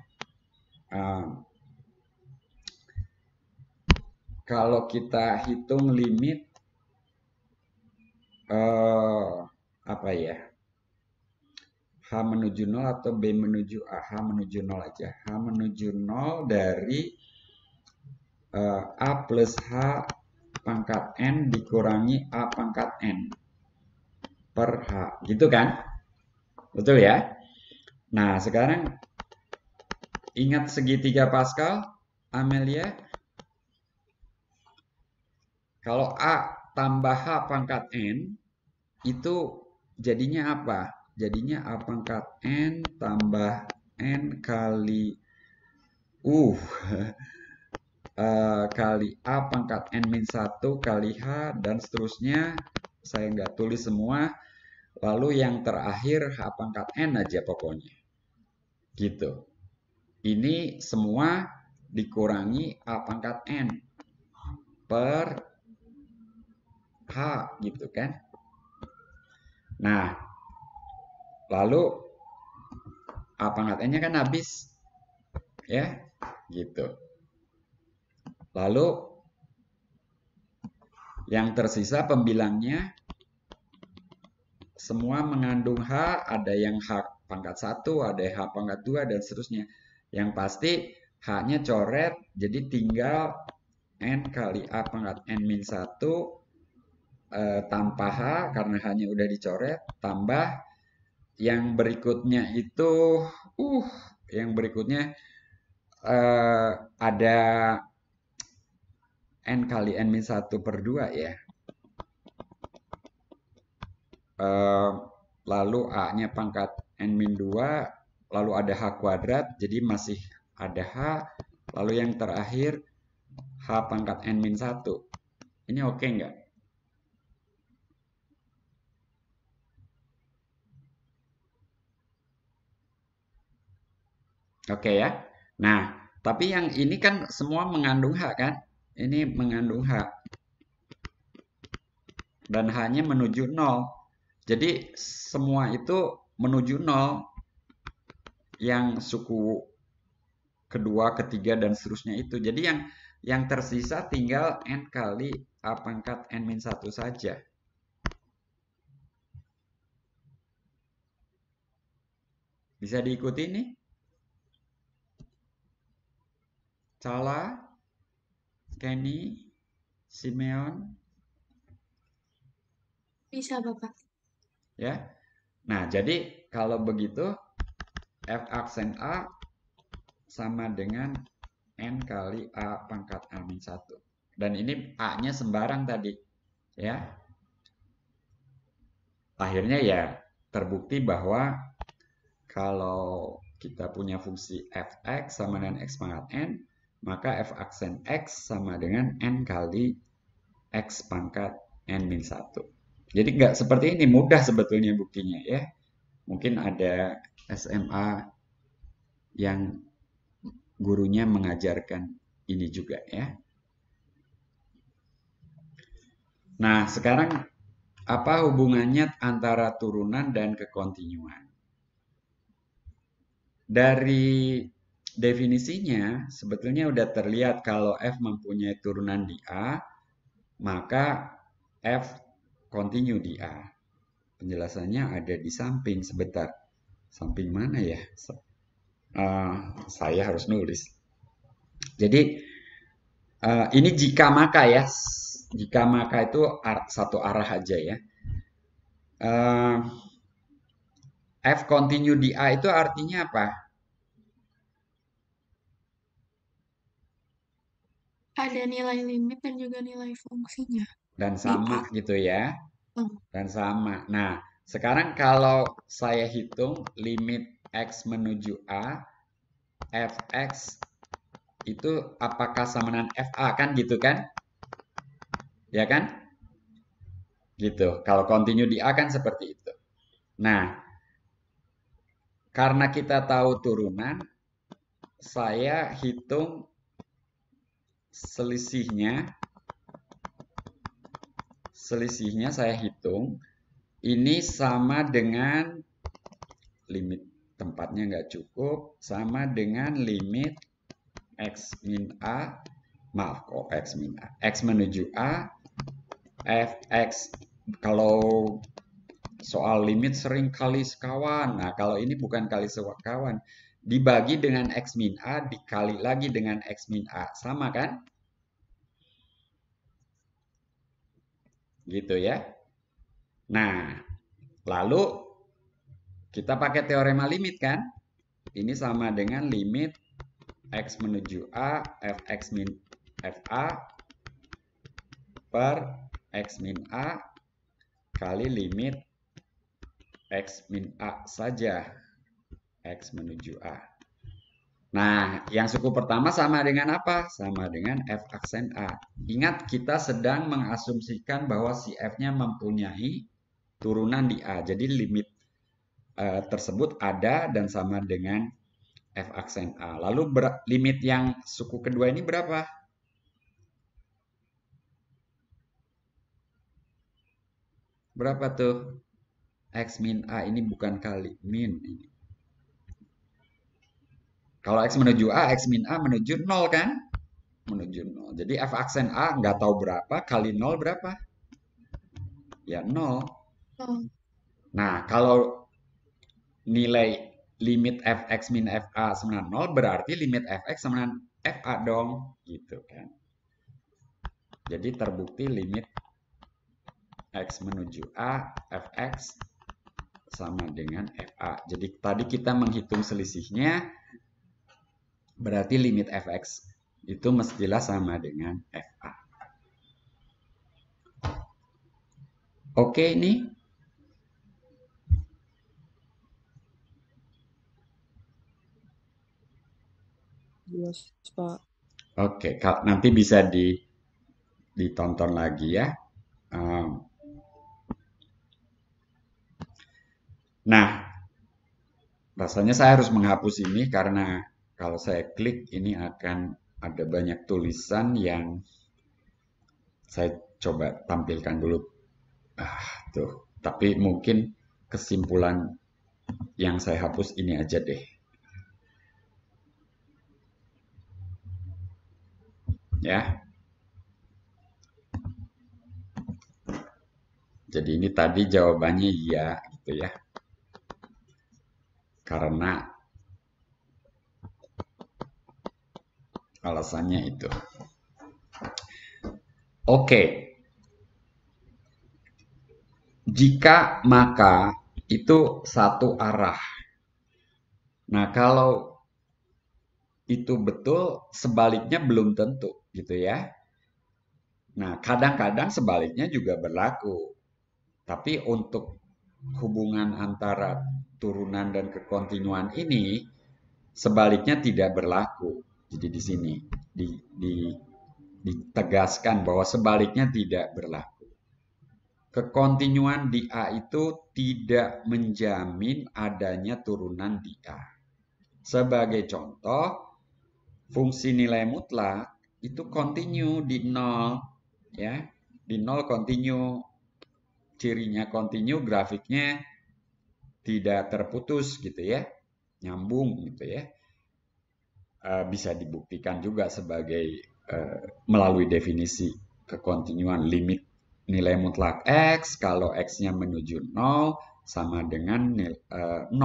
Kalau kita hitung limit apa ya, H menuju 0 atau B menuju A, H menuju 0 aja, H menuju 0 dari A plus H pangkat N dikurangi A pangkat N per H, gitu kan? Betul ya? Nah, sekarang ingat segitiga Pascal, Amelia? Kalau A tambah H pangkat N, itu jadinya apa? Jadinya A pangkat N tambah N kali kali A pangkat N-1 kali H, dan seterusnya. Saya nggak tulis semua. Lalu yang terakhir H pangkat N aja pokoknya. Gitu. Ini semua dikurangi A pangkat N per H gitu kan. Nah, lalu A pangkat N-nya kan habis. Ya, gitu. Lalu yang tersisa pembilangnya semua mengandung H, ada yang H pangkat 1, ada yang H pangkat 2, dan seterusnya. Yang pasti H-nya coret, jadi tinggal N kali A pangkat N-1 tanpa H, karena H-nya udah dicoret, tambah yang berikutnya itu, yang berikutnya ada N kali N-1 per 2 ya. Lalu A-nya pangkat N-2, lalu ada H kuadrat, jadi masih ada H, lalu yang terakhir H pangkat N-1. Ini oke nggak? Oke ya. Nah, tapi yang ini kan semua mengandung H kan? Ini mengandung H. Dan H-nya menuju 0. Jadi semua itu menuju 0. Yang suku kedua, ketiga, dan seterusnya itu. Jadi yang tersisa tinggal N kali A pangkat N-1 saja. Bisa diikuti nih? Cala, Kenny, Simeon. Bisa, Bapak. Ya. Nah, jadi kalau begitu F aksen A sama dengan N kali A pangkat A-1. Dan ini A-nya sembarang tadi. Ya. Akhirnya ya terbukti bahwa kalau kita punya fungsi fx sama dengan x pangkat n, maka f aksen x sama dengan n kali x pangkat n-1. Jadi nggak seperti ini, mudah sebetulnya buktinya ya. Mungkin ada SMA yang gurunya mengajarkan ini juga ya. Nah, sekarang apa hubungannya antara turunan dan kekontinuan? Dari definisinya sebetulnya udah terlihat kalau F mempunyai turunan di A, maka F kontinu di A. Penjelasannya ada di samping sebentar. Samping mana ya? Saya harus nulis. Jadi ini jika maka ya. Jika maka itu satu arah aja ya. F kontinu di A itu artinya apa? Ada nilai limit dan juga nilai fungsinya. Dan sama gitu ya. Dan sama. Nah, sekarang kalau saya hitung limit X menuju A, Fx itu apakah sama dengan Fa kan gitu kan? Ya kan? Gitu. Kalau kontinu di A kan seperti itu. Nah, karena kita tahu turunan, saya hitung selisihnya saya hitung ini sama dengan limit tempatnya nggak cukup, sama dengan limit X min A, maaf kok X min A, X menuju A, Fx. Kalau soal limit sering kali sekawan. Nah, kalau ini bukan kali sekawan. Dibagi dengan X min A, dikali lagi dengan X min A. Sama kan? Gitu ya. Nah, lalu kita pakai teorema limit kan? Ini sama dengan limit X menuju A, Fx min Fa per X min A kali limit X min A saja. X menuju A. Nah, yang suku pertama sama dengan apa? Sama dengan F aksen A. Ingat, kita sedang mengasumsikan bahwa si F-nya mempunyai turunan di A. Jadi limit tersebut ada dan sama dengan F aksen A. Lalu limit yang suku kedua ini berapa? Berapa tuh? X min A ini bukan kali min ini. Kalau X menuju A, X min A menuju 0 kan? Menuju 0. Jadi F aksen A nggak tahu berapa, kali 0 berapa? Ya 0. Oh, Nah, kalau nilai limit Fx min Fa sama 0, berarti limit Fx sama Fa dong. Gitu kan. Jadi terbukti limit X menuju A, Fx sama dengan Fa. Jadi tadi kita menghitung selisihnya, berarti limit Fx itu mestilah sama dengan Fa. Oke ini? Yes, Pak. Oke, nanti bisa ditonton lagi ya. Nah, rasanya saya harus menghapus ini karena kalau saya klik ini akan ada banyak tulisan yang saya coba tampilkan dulu. Tuh. Tapi mungkin kesimpulan yang saya hapus ini aja deh. Ya. Jadi ini tadi jawabannya iya gitu ya. Karena alasannya itu. Oke. Jika maka itu satu arah. Nah, kalau itu betul, sebaliknya belum tentu gitu ya. Nah, kadang-kadang sebaliknya juga berlaku. Tapi untuk hubungan antara turunan dan kekontinuan ini sebaliknya tidak berlaku. Jadi di sini ditegaskan bahwa sebaliknya tidak berlaku. Kekontinuan di A itu tidak menjamin adanya turunan di A. Sebagai contoh, fungsi nilai mutlak itu kontinu di 0 ya. Di 0 kontinu. Cirinya kontinu, grafiknya tidak terputus gitu ya. Nyambung gitu ya. Bisa dibuktikan juga sebagai melalui definisi kekontinuan limit nilai mutlak X. Kalau X-nya menuju 0 sama dengan 0.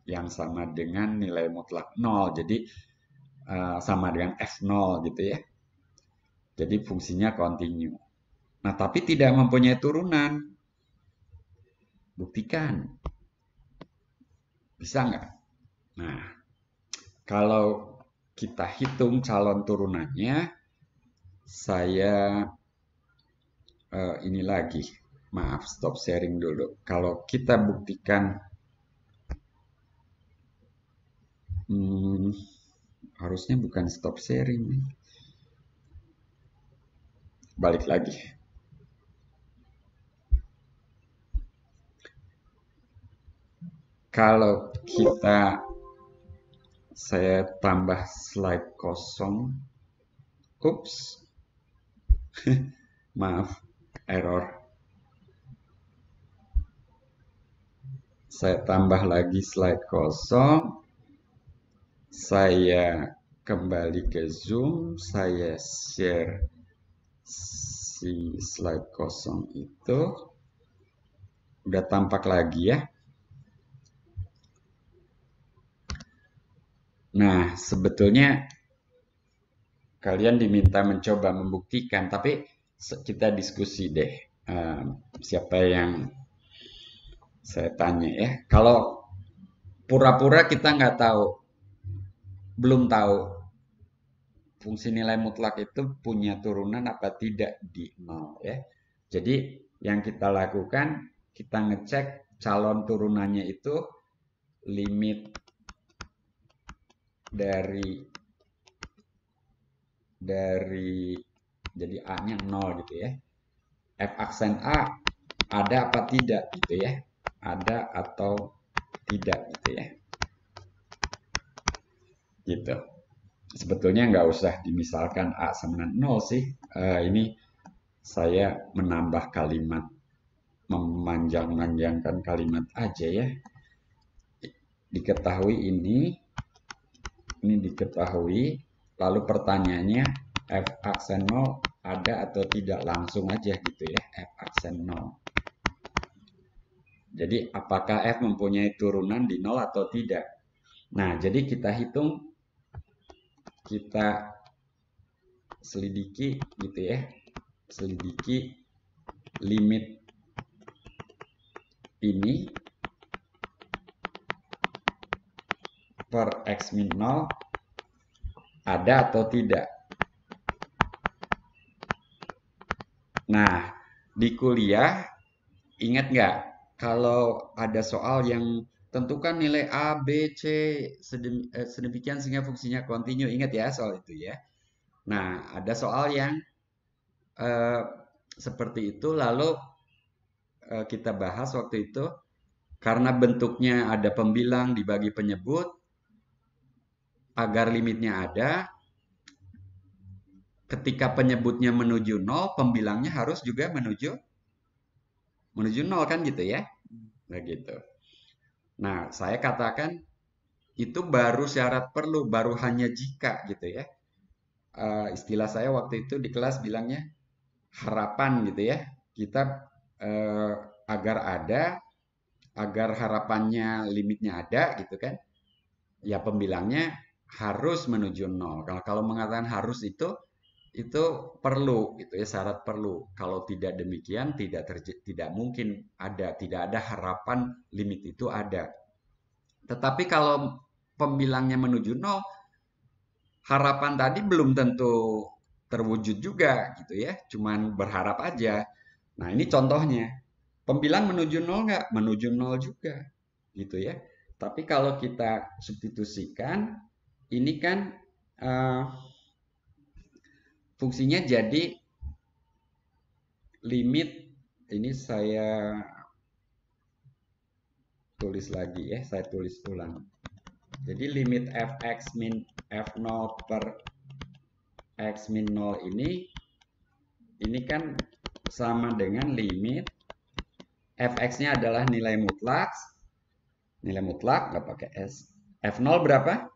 Yang sama dengan nilai mutlak 0. Jadi sama dengan F0 gitu ya. Jadi fungsinya kontinu. Nah, tapi tidak mempunyai turunan. Buktikan. Bisa nggak? Nah, kalau kita hitung calon turunannya, saya ini lagi. Maaf, stop sharing dulu. Kalau kita buktikan, harusnya bukan stop sharing. Balik lagi. Kalau saya tambah slide kosong. Ups. Maaf, error. Saya tambah lagi slide kosong. Saya kembali ke Zoom. Saya share si slide kosong itu. Udah tampak lagi ya. Nah, sebetulnya kalian diminta mencoba membuktikan, tapi kita diskusi deh. Siapa yang saya tanya ya. Kalau pura-pura kita nggak tahu belum tahu fungsi nilai mutlak itu punya turunan apa tidak di nol ya. Jadi yang kita lakukan, kita ngecek calon turunannya itu limit dari jadi A-nya 0 gitu ya. F aksen A ada apa tidak gitu ya. Ada atau tidak gitu ya. Gitu. Sebetulnya nggak usah dimisalkan A sama 0 sih. Ini saya menambah kalimat, memanjang-manjangkan kalimat aja ya. Diketahui ini diketahui, lalu pertanyaannya F aksen 0 ada atau tidak, langsung aja gitu ya, F aksen 0. Jadi apakah F mempunyai turunan di 0 atau tidak? Nah, jadi kita hitung, kita selidiki gitu ya, selidiki limit ini per X min 0 ada atau tidak. Nah, di kuliah ingat nggak kalau ada soal yang tentukan nilai A, B, C sedemikian sehingga fungsinya kontinu, ingat ya soal itu ya. Nah, ada soal yang seperti itu, lalu kita bahas waktu itu karena bentuknya ada pembilang dibagi penyebut, agar limitnya ada, ketika penyebutnya menuju 0, pembilangnya harus juga menuju 0 kan gitu ya. Begitu. Nah, saya katakan itu baru syarat perlu, baru hanya jika gitu ya. Istilah saya waktu itu di kelas bilangnya harapan gitu ya. Kita agar harapannya limitnya ada gitu kan. Ya pembilangnya harus menuju 0. Kalau mengatakan harus itu perlu gitu ya, syarat perlu. Kalau tidak demikian tidak mungkin ada, tidak ada harapan limit itu ada. Tetapi kalau pembilangnya menuju 0, harapan tadi belum tentu terwujud juga gitu ya, cuman berharap aja. Nah, ini contohnya. Pembilang menuju 0 nggak? Menuju 0 juga gitu ya. Tapi kalau kita substitusikan, ini kan fungsinya jadi limit, ini saya tulis lagi ya, saya tulis ulang. Jadi limit fx min f0 per x min 0 ini kan sama dengan limit fx-nya adalah nilai mutlak nggak pakai s. F0 berapa?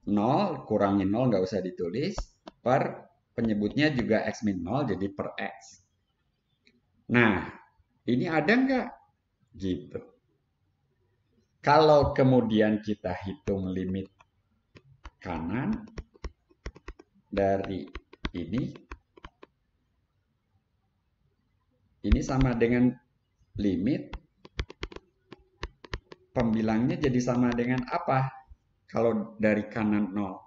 0, kurangi 0 nggak usah ditulis, per penyebutnya juga x min 0 jadi per x. Nah, ini ada nggak? Gitu. Kalau kemudian kita hitung limit kanan dari ini sama dengan limit, pembilangnya jadi sama dengan apa? Kalau dari kanan 0.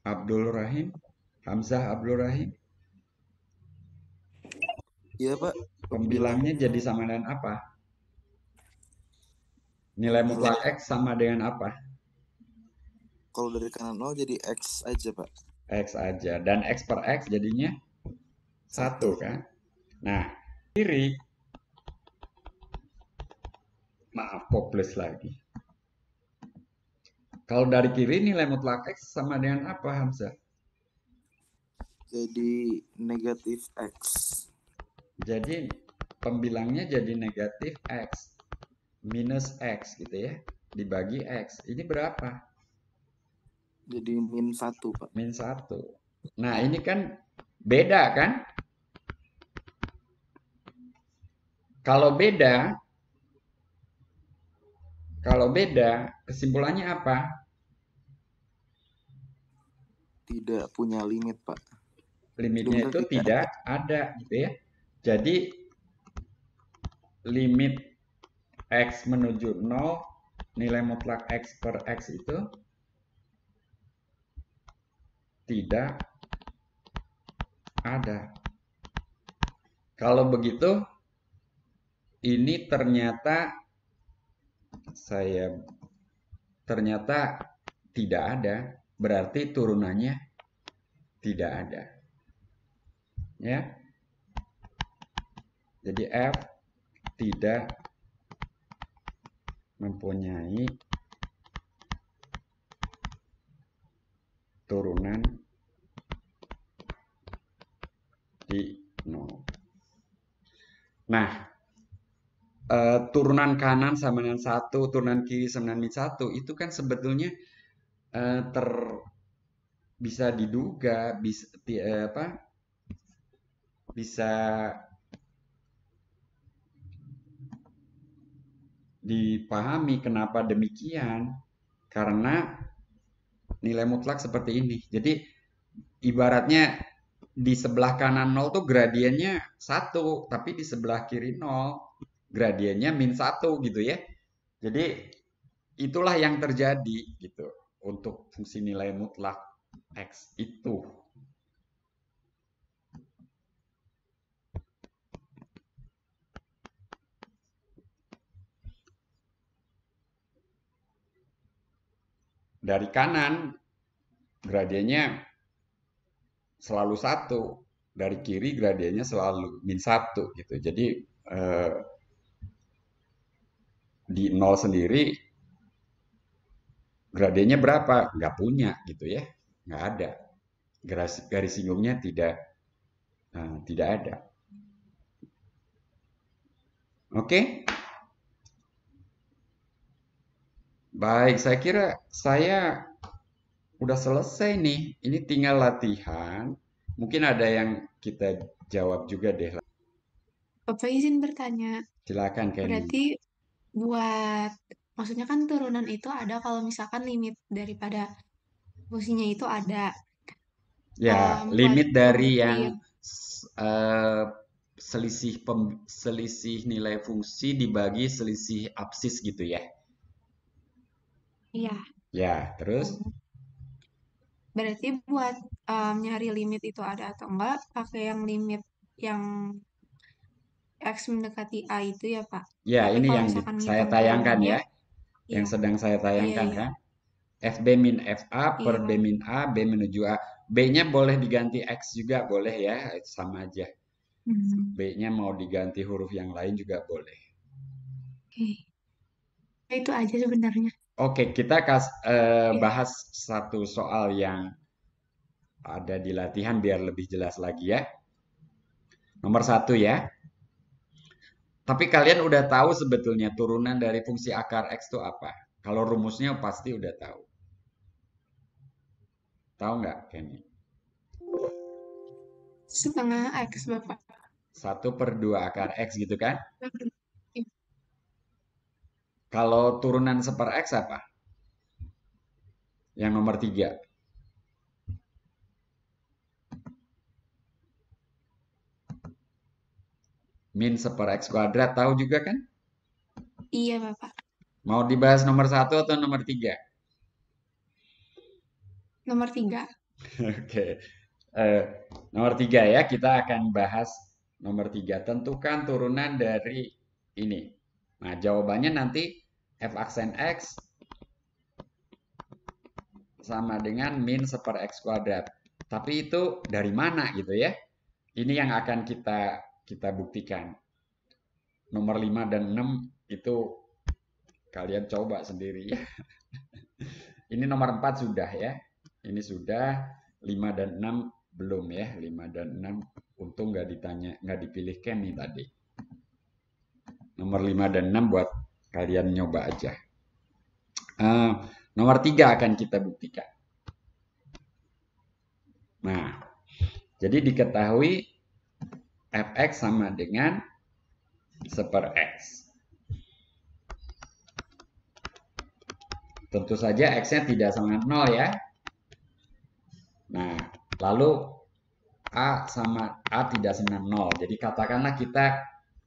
Abdul Rahim, Hamzah Abdul Rahim. Iya, Pak. Pembilangnya jadi sama dengan apa? Nilai mutlak X sama dengan apa? Kalau dari kanan 0 jadi X aja, Pak. X aja. Dan X per X jadinya 1 kan? Nah, kiri. Maaf, koples lagi. Kalau dari kiri nilai mutlak X sama dengan apa, Hamzah? Jadi negatif X. Jadi pembilangnya jadi negatif X. Minus X gitu ya. Dibagi X. Ini berapa? Jadi min 1, Pak. Min 1. Nah, ini kan beda kan? Kalau beda, kesimpulannya apa? Tidak punya limit, Pak. Limitnya itu tidak ada gitu ya. Jadi limit X menuju 0 nilai mutlak X per X itu tidak ada. Kalau begitu, ini ternyata tidak ada, berarti turunannya tidak ada. Ya. Jadi F tidak mempunyai turunan di 0. Nah, turunan kanan sama dengan 1, turunan kiri sama dengan 1 itu kan sebetulnya bisa diduga, bisa dipahami kenapa demikian, karena nilai mutlak seperti ini. Jadi ibaratnya di sebelah kanan 0 tuh gradiennya 1, tapi di sebelah kiri 0 gradiennya -1 gitu ya. Jadi itulah yang terjadi gitu untuk fungsi nilai mutlak X itu. Dari kanan gradiennya selalu 1, dari kiri gradiennya selalu -1 gitu. Jadi di 0 sendiri gradiennya berapa? Nggak punya gitu ya, nggak ada. Garis singgungnya tidak ada. Oke? Baik, saya kira saya udah selesai nih. Ini tinggal latihan. Mungkin ada yang kita jawab juga deh. Bapak izin bertanya. Silakan, Kenny. Berarti maksudnya kan turunan itu ada kalau misalkan limit daripada fungsinya itu ada. Ya, limit dari yang selisih nilai fungsi dibagi selisih absis gitu ya. Iya. Ya, terus? Berarti buat nyari limit itu ada atau enggak, pakai yang limit yang X mendekati A itu ya, Pak? Ya, Tapi ini kalau yang misalkan saya ngitung tayangkan turunannya, ya. Yang sedang saya tayangkan iya. kan. FB min FA per Iya. B min A, B menuju A. B-nya boleh diganti X juga boleh ya, sama aja. B-nya mau diganti huruf yang lain juga boleh. Oke. Itu aja sebenarnya. Oke, kita bahas satu soal yang ada di latihan biar lebih jelas lagi ya. Nomor 1 ya. Tapi kalian udah tahu sebetulnya turunan dari fungsi akar X itu apa? Kalau rumusnya pasti udah tahu. Tahu nggak, Kenny? Setengah X, Bapak. 1/2 akar X gitu kan? Iya. Kalau turunan 1/X apa? Yang nomor 3. Min 1/X kuadrat, tahu juga kan? Iya, Bapak. Mau dibahas nomor 1 atau nomor 3? Nomor 3. Oke. Nomor 3 ya, kita akan bahas nomor 3. Tentukan turunan dari ini. Nah, jawabannya nanti F aksen X sama dengan min 1/X kuadrat. Tapi itu dari mana gitu ya? Ini yang akan kita buktikan. Nomor 5 dan 6 itu kalian coba sendiri ya. Ini nomor 4 sudah ya. Ini sudah, 5 dan 6 belum ya. 5 dan 6 untung nggak dipilih Kenny tadi. Nomor 5 dan 6 buat kalian nyoba aja. Nomor 3 akan kita buktikan. Nah, jadi diketahui Fx sama dengan 1/X. Tentu saja X-nya tidak sama 0 ya. Nah, lalu A tidak sama 0. Jadi katakanlah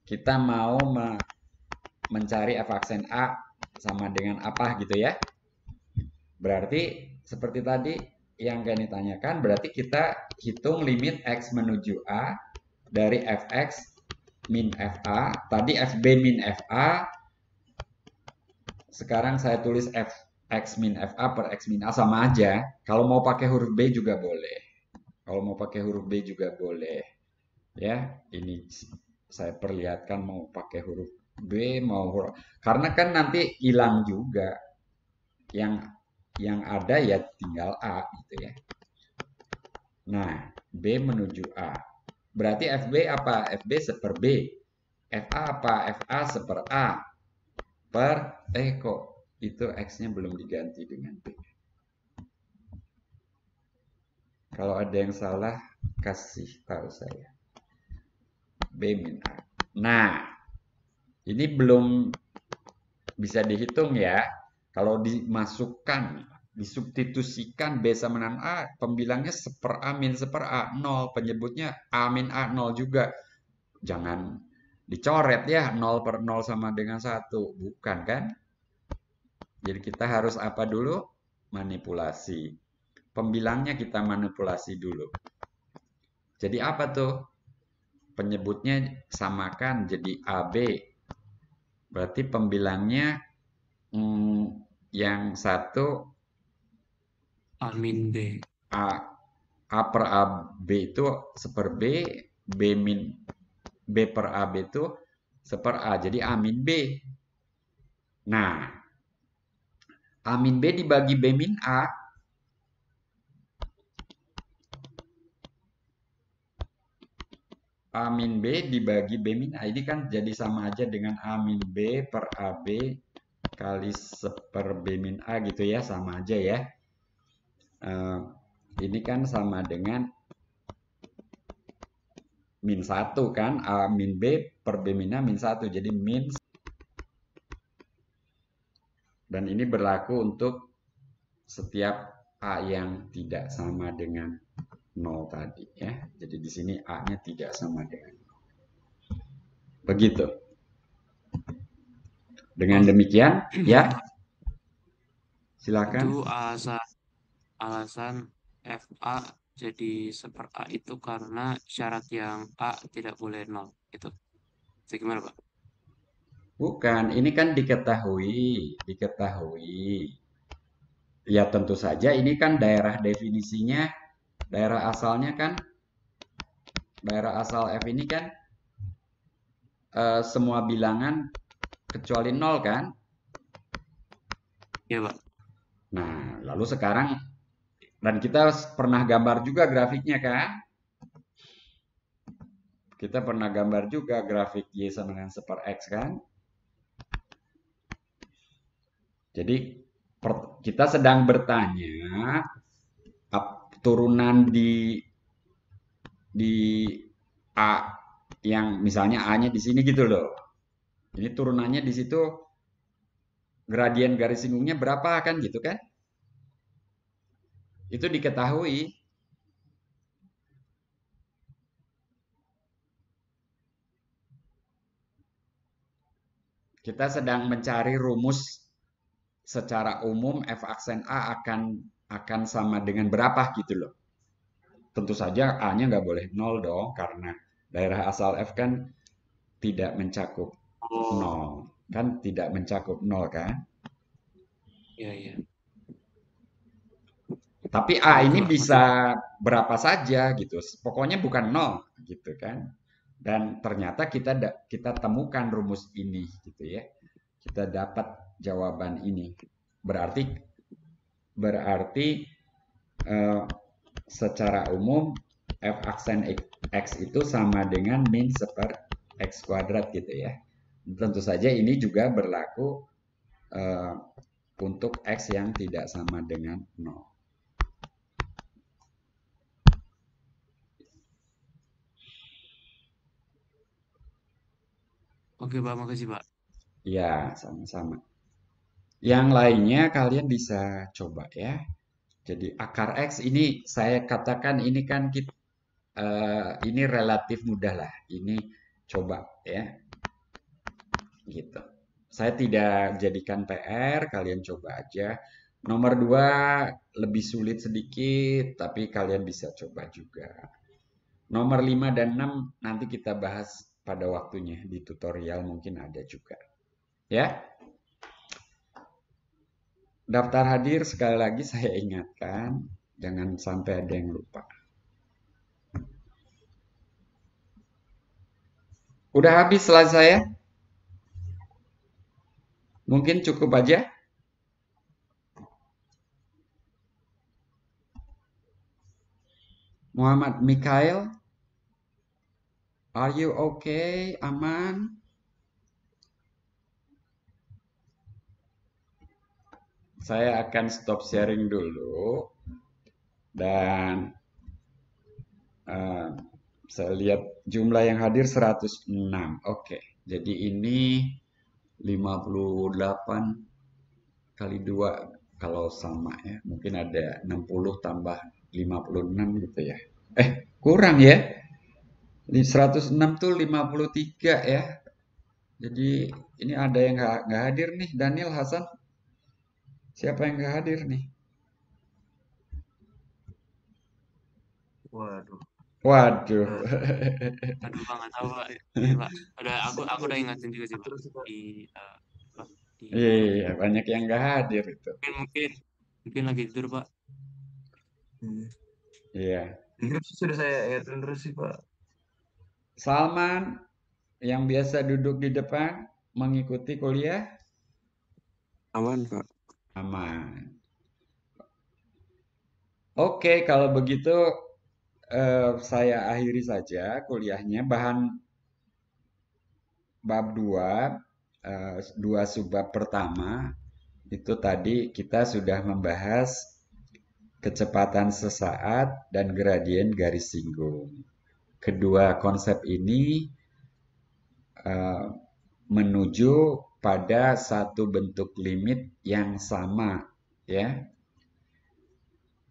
kita mau mencari F aksen A sama dengan apa gitu ya. Berarti seperti tadi yang Kenny tanyakan, berarti kita hitung limit X menuju A dari Fx min Fa. Tadi Fb min Fa. Sekarang saya tulis Fx min Fa per X min A sama aja. Kalau mau pakai huruf B juga boleh. Kalau mau pakai huruf B juga boleh. Ya, ini saya perlihatkan mau pakai huruf B, mau huruf. Karena kan nanti hilang juga. Yang ada ya tinggal A gitu ya. Nah, B menuju A. Berarti Fb apa? Fb seper B. Fa apa? Fa seper A. Kok itu X-nya belum diganti dengan B. Kalau ada yang salah, kasih tahu saya. B min A. Nah, ini belum bisa dihitung ya. Kalau dimasukkan, disubstitusikan B sama dengan A, pembilangnya seper A min seper A, 0. Penyebutnya A min A, 0 juga. Jangan dicoret ya, 0 per 0 sama dengan 1. Bukan kan? Jadi kita harus apa dulu? Manipulasi. Pembilangnya kita manipulasi dulu. Jadi apa tuh? Penyebutnya samakan jadi AB. Berarti pembilangnya yang satu A min B. A per AB itu seper B, B per AB itu seper A. Jadi A min B. Nah, A min B dibagi B min A. A min B dibagi B min A. Ini kan jadi sama aja dengan A min B per AB kali seper B min A gitu ya. Sama aja ya. Ini kan sama dengan min 1 kan. A min B per B min A min 1. Jadi min. Dan ini berlaku untuk setiap A yang tidak sama dengan 0 tadi ya. Jadi di sini A-nya tidak sama dengan 0. Begitu. Dengan demikian ya. Silakan. Itu alasan FA jadi seper A itu karena syarat yang A tidak boleh 0. Itu gimana, Pak? Bukan, ini kan diketahui. Ya tentu saja ini kan daerah definisinya, daerah asalnya kan, daerah asal F ini kan semua bilangan kecuali 0 kan? Iya, Pak. Nah, lalu sekarang, dan kita pernah gambar juga grafiknya kan? Kita pernah gambar juga grafik Y sama dengan seper X kan? Jadi kita sedang bertanya turunan di A yang misalnya A-nya di sini gitu loh. Ini turunannya di situ gradien garis singgungnya berapa kan gitu kan? Itu diketahui. Kita sedang mencari rumus secara umum F aksen A akan sama dengan berapa gitu loh. Tentu saja A-nya nggak boleh 0 dong, karena daerah asal F kan tidak mencakup 0. Kan tidak mencakup 0 kan? Iya, iya. Tapi A ini bisa berapa saja gitu. Pokoknya bukan 0 gitu kan. Dan ternyata kita temukan rumus ini gitu ya. Kita dapat jawaban ini. Berarti secara umum F aksen X itu sama dengan min seper X kuadrat gitu ya. Tentu saja ini juga berlaku untuk X yang tidak sama dengan 0. Oke, Pak. Makasih, Pak. Ya, sama-sama. Yang lainnya kalian bisa coba ya. Jadi akar X ini saya katakan ini kan ini relatif mudah lah. Ini coba ya. Gitu. Saya tidak jadikan PR, kalian coba aja. Nomor 2 lebih sulit sedikit, tapi kalian bisa coba juga. Nomor 5 dan 6 nanti kita bahas pada waktunya di tutorial, mungkin ada juga. Ya. Daftar hadir sekali lagi saya ingatkan, jangan sampai ada yang lupa. Udah habis slide saya? Mungkin cukup aja. Muhammad Mikhail, are you okay? Aman? Saya akan stop sharing dulu. Dan saya lihat jumlah yang hadir 106. Oke, jadi ini 58 kali 2 kalau sama ya. Mungkin ada 60 tambah 56 gitu ya. Kurang ya. 106 tuh 53 ya. Jadi ini ada yang nggak hadir nih. Daniel, Hasan. Siapa yang nggak hadir nih? Waduh. Aduh, Pak, nggak tahu, Pak. Iya, Pak. Aku udah ingatin juga sih, Pak. Iya, banyak yang nggak hadir itu. Mungkin lagi tidur, Pak. Iya. Sudah saya ingatkan terus sih, Pak. Salman, yang biasa duduk di depan, mengikuti kuliah? Aman, Pak. Aman. Oke, kalau begitu saya akhiri saja kuliahnya. Bahan bab 2, 2 subbab pertama, itu tadi kita sudah membahas kecepatan sesaat dan gradien garis singgung. Kedua konsep ini menuju pada satu bentuk limit yang sama, ya.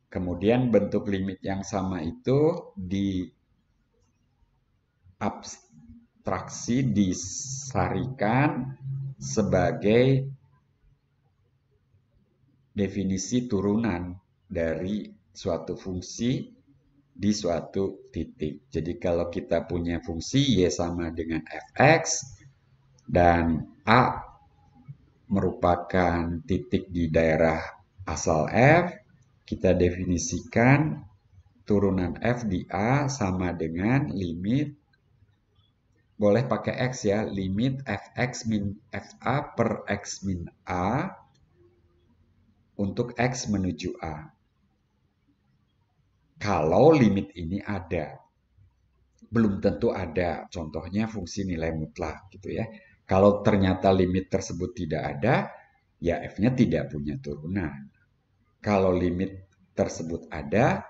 Kemudian bentuk limit yang sama itu diabstraksi, disarikan sebagai definisi turunan dari suatu fungsi di suatu titik. Jadi kalau kita punya fungsi Y sama dengan Fx dan A merupakan titik di daerah asal F, kita definisikan turunan F di A sama dengan limit, boleh pakai X ya, limit Fx min Fa per X min A untuk X menuju A. Kalau limit ini ada. Belum tentu ada, contohnya fungsi nilai mutlak gitu ya. Kalau ternyata limit tersebut tidak ada, ya F-nya tidak punya turunan. Kalau limit tersebut ada,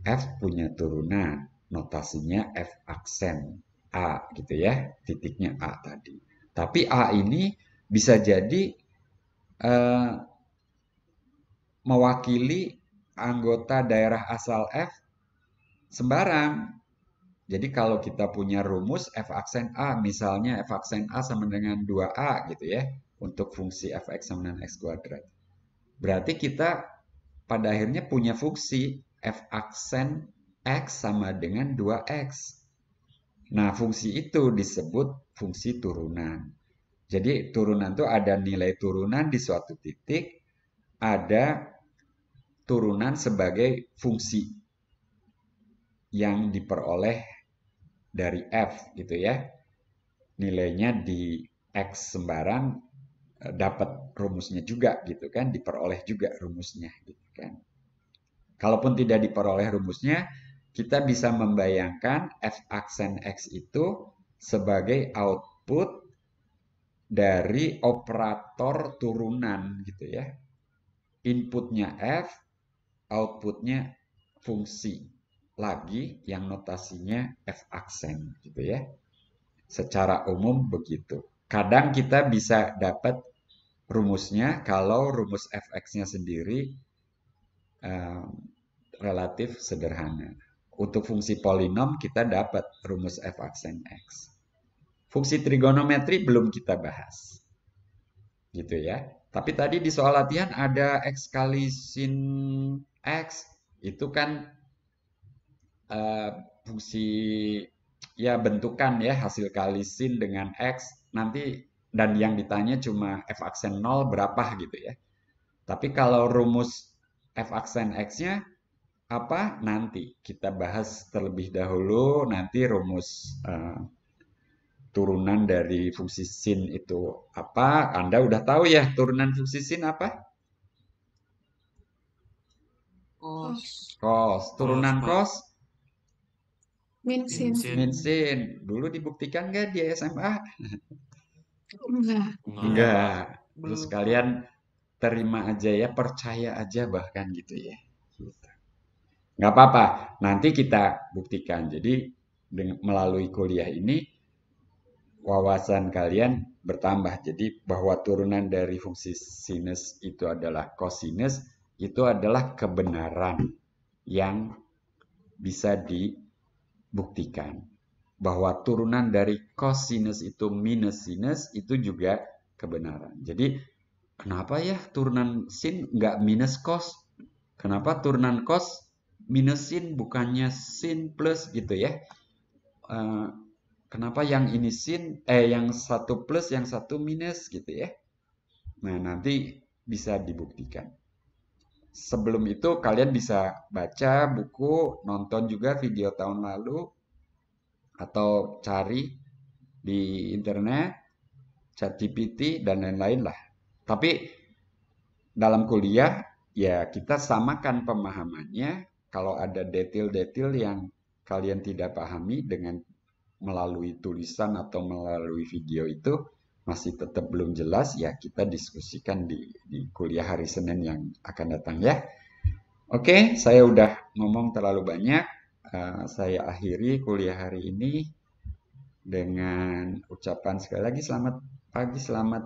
F punya turunan. Notasinya F aksen A gitu ya. Titiknya A tadi. Tapi A ini bisa jadi mewakili anggota daerah asal F sembarang. Jadi kalau kita punya rumus F aksen A, misalnya F aksen A sama dengan 2A gitu ya. Untuk fungsi Fx sama dengan X kuadrat. Berarti kita pada akhirnya punya fungsi F aksen X sama dengan 2X. Nah, fungsi itu disebut fungsi turunan. Jadi turunan itu ada nilai turunan di suatu titik, ada turunan sebagai fungsi yang diperoleh dari F gitu ya. Nilainya di X sembarang dapat rumusnya juga gitu kan, diperoleh juga rumusnya gitu kan. Kalaupun tidak diperoleh rumusnya, kita bisa membayangkan F aksen X itu sebagai output dari operator turunan gitu ya. Inputnya F, outputnya fungsi lagi yang notasinya F aksen gitu ya. Secara umum begitu. Kadang kita bisa dapat rumusnya kalau rumus Fx-nya sendiri relatif sederhana. Untuk fungsi polinom kita dapat rumus F aksen X. Fungsi trigonometri belum kita bahas. gitu ya. Tapi tadi di soal latihan ada X kali sin X, itu kan fungsi ya bentukan ya, hasil kali sin dengan X, nanti dan yang ditanya cuma f aksen 0 berapa gitu ya. Tapi kalau rumus f aksen X-nya apa? Nanti kita bahas terlebih dahulu, nanti rumus turunan dari fungsi sin itu apa? Anda udah tahu ya turunan fungsi sin apa? Cos. Cos. Turunan Pak. cos Min sin. min sin. Dulu dibuktikan nggak di SMA? Enggak. Enggak. Terus Belum. kalian terima aja ya, percaya aja bahkan gitu ya. Gitu. Nggak apa-apa, nanti kita buktikan. Jadi melalui kuliah ini wawasan kalian bertambah. Jadi bahwa turunan dari fungsi sinus itu adalah cosinus, itu adalah kebenaran yang bisa dibuktikan. Bahwa turunan dari cosinus itu minus sinus itu juga kebenaran. Jadi kenapa ya turunan sin nggak minus cos? Kenapa turunan cos minus sin bukannya sin plus gitu ya? Kenapa yang ini sin, yang satu plus, yang satu minus gitu ya? Nah nanti bisa dibuktikan. Sebelum itu kalian bisa baca buku, nonton juga video tahun lalu, atau cari di internet, ChatGPT dan lain-lain lah. Tapi dalam kuliah ya kita samakan pemahamannya. Kalau ada detail-detail yang kalian tidak pahami dengan melalui tulisan atau melalui video itu masih tetap belum jelas, ya kita diskusikan di kuliah hari Senin yang akan datang ya. Oke, saya udah ngomong terlalu banyak. Saya akhiri kuliah hari ini dengan ucapan sekali lagi selamat pagi, selamat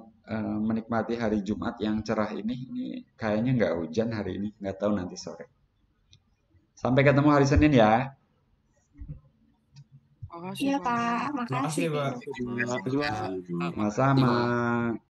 menikmati hari Jumat yang cerah ini. Ini kayaknya nggak hujan hari ini, nggak tahu nanti sore. Sampai ketemu hari Senin ya. Makasih, Iya, Pak. Pak. Makasih. Makasih, Pak. Makasih, Pak. Sama-sama.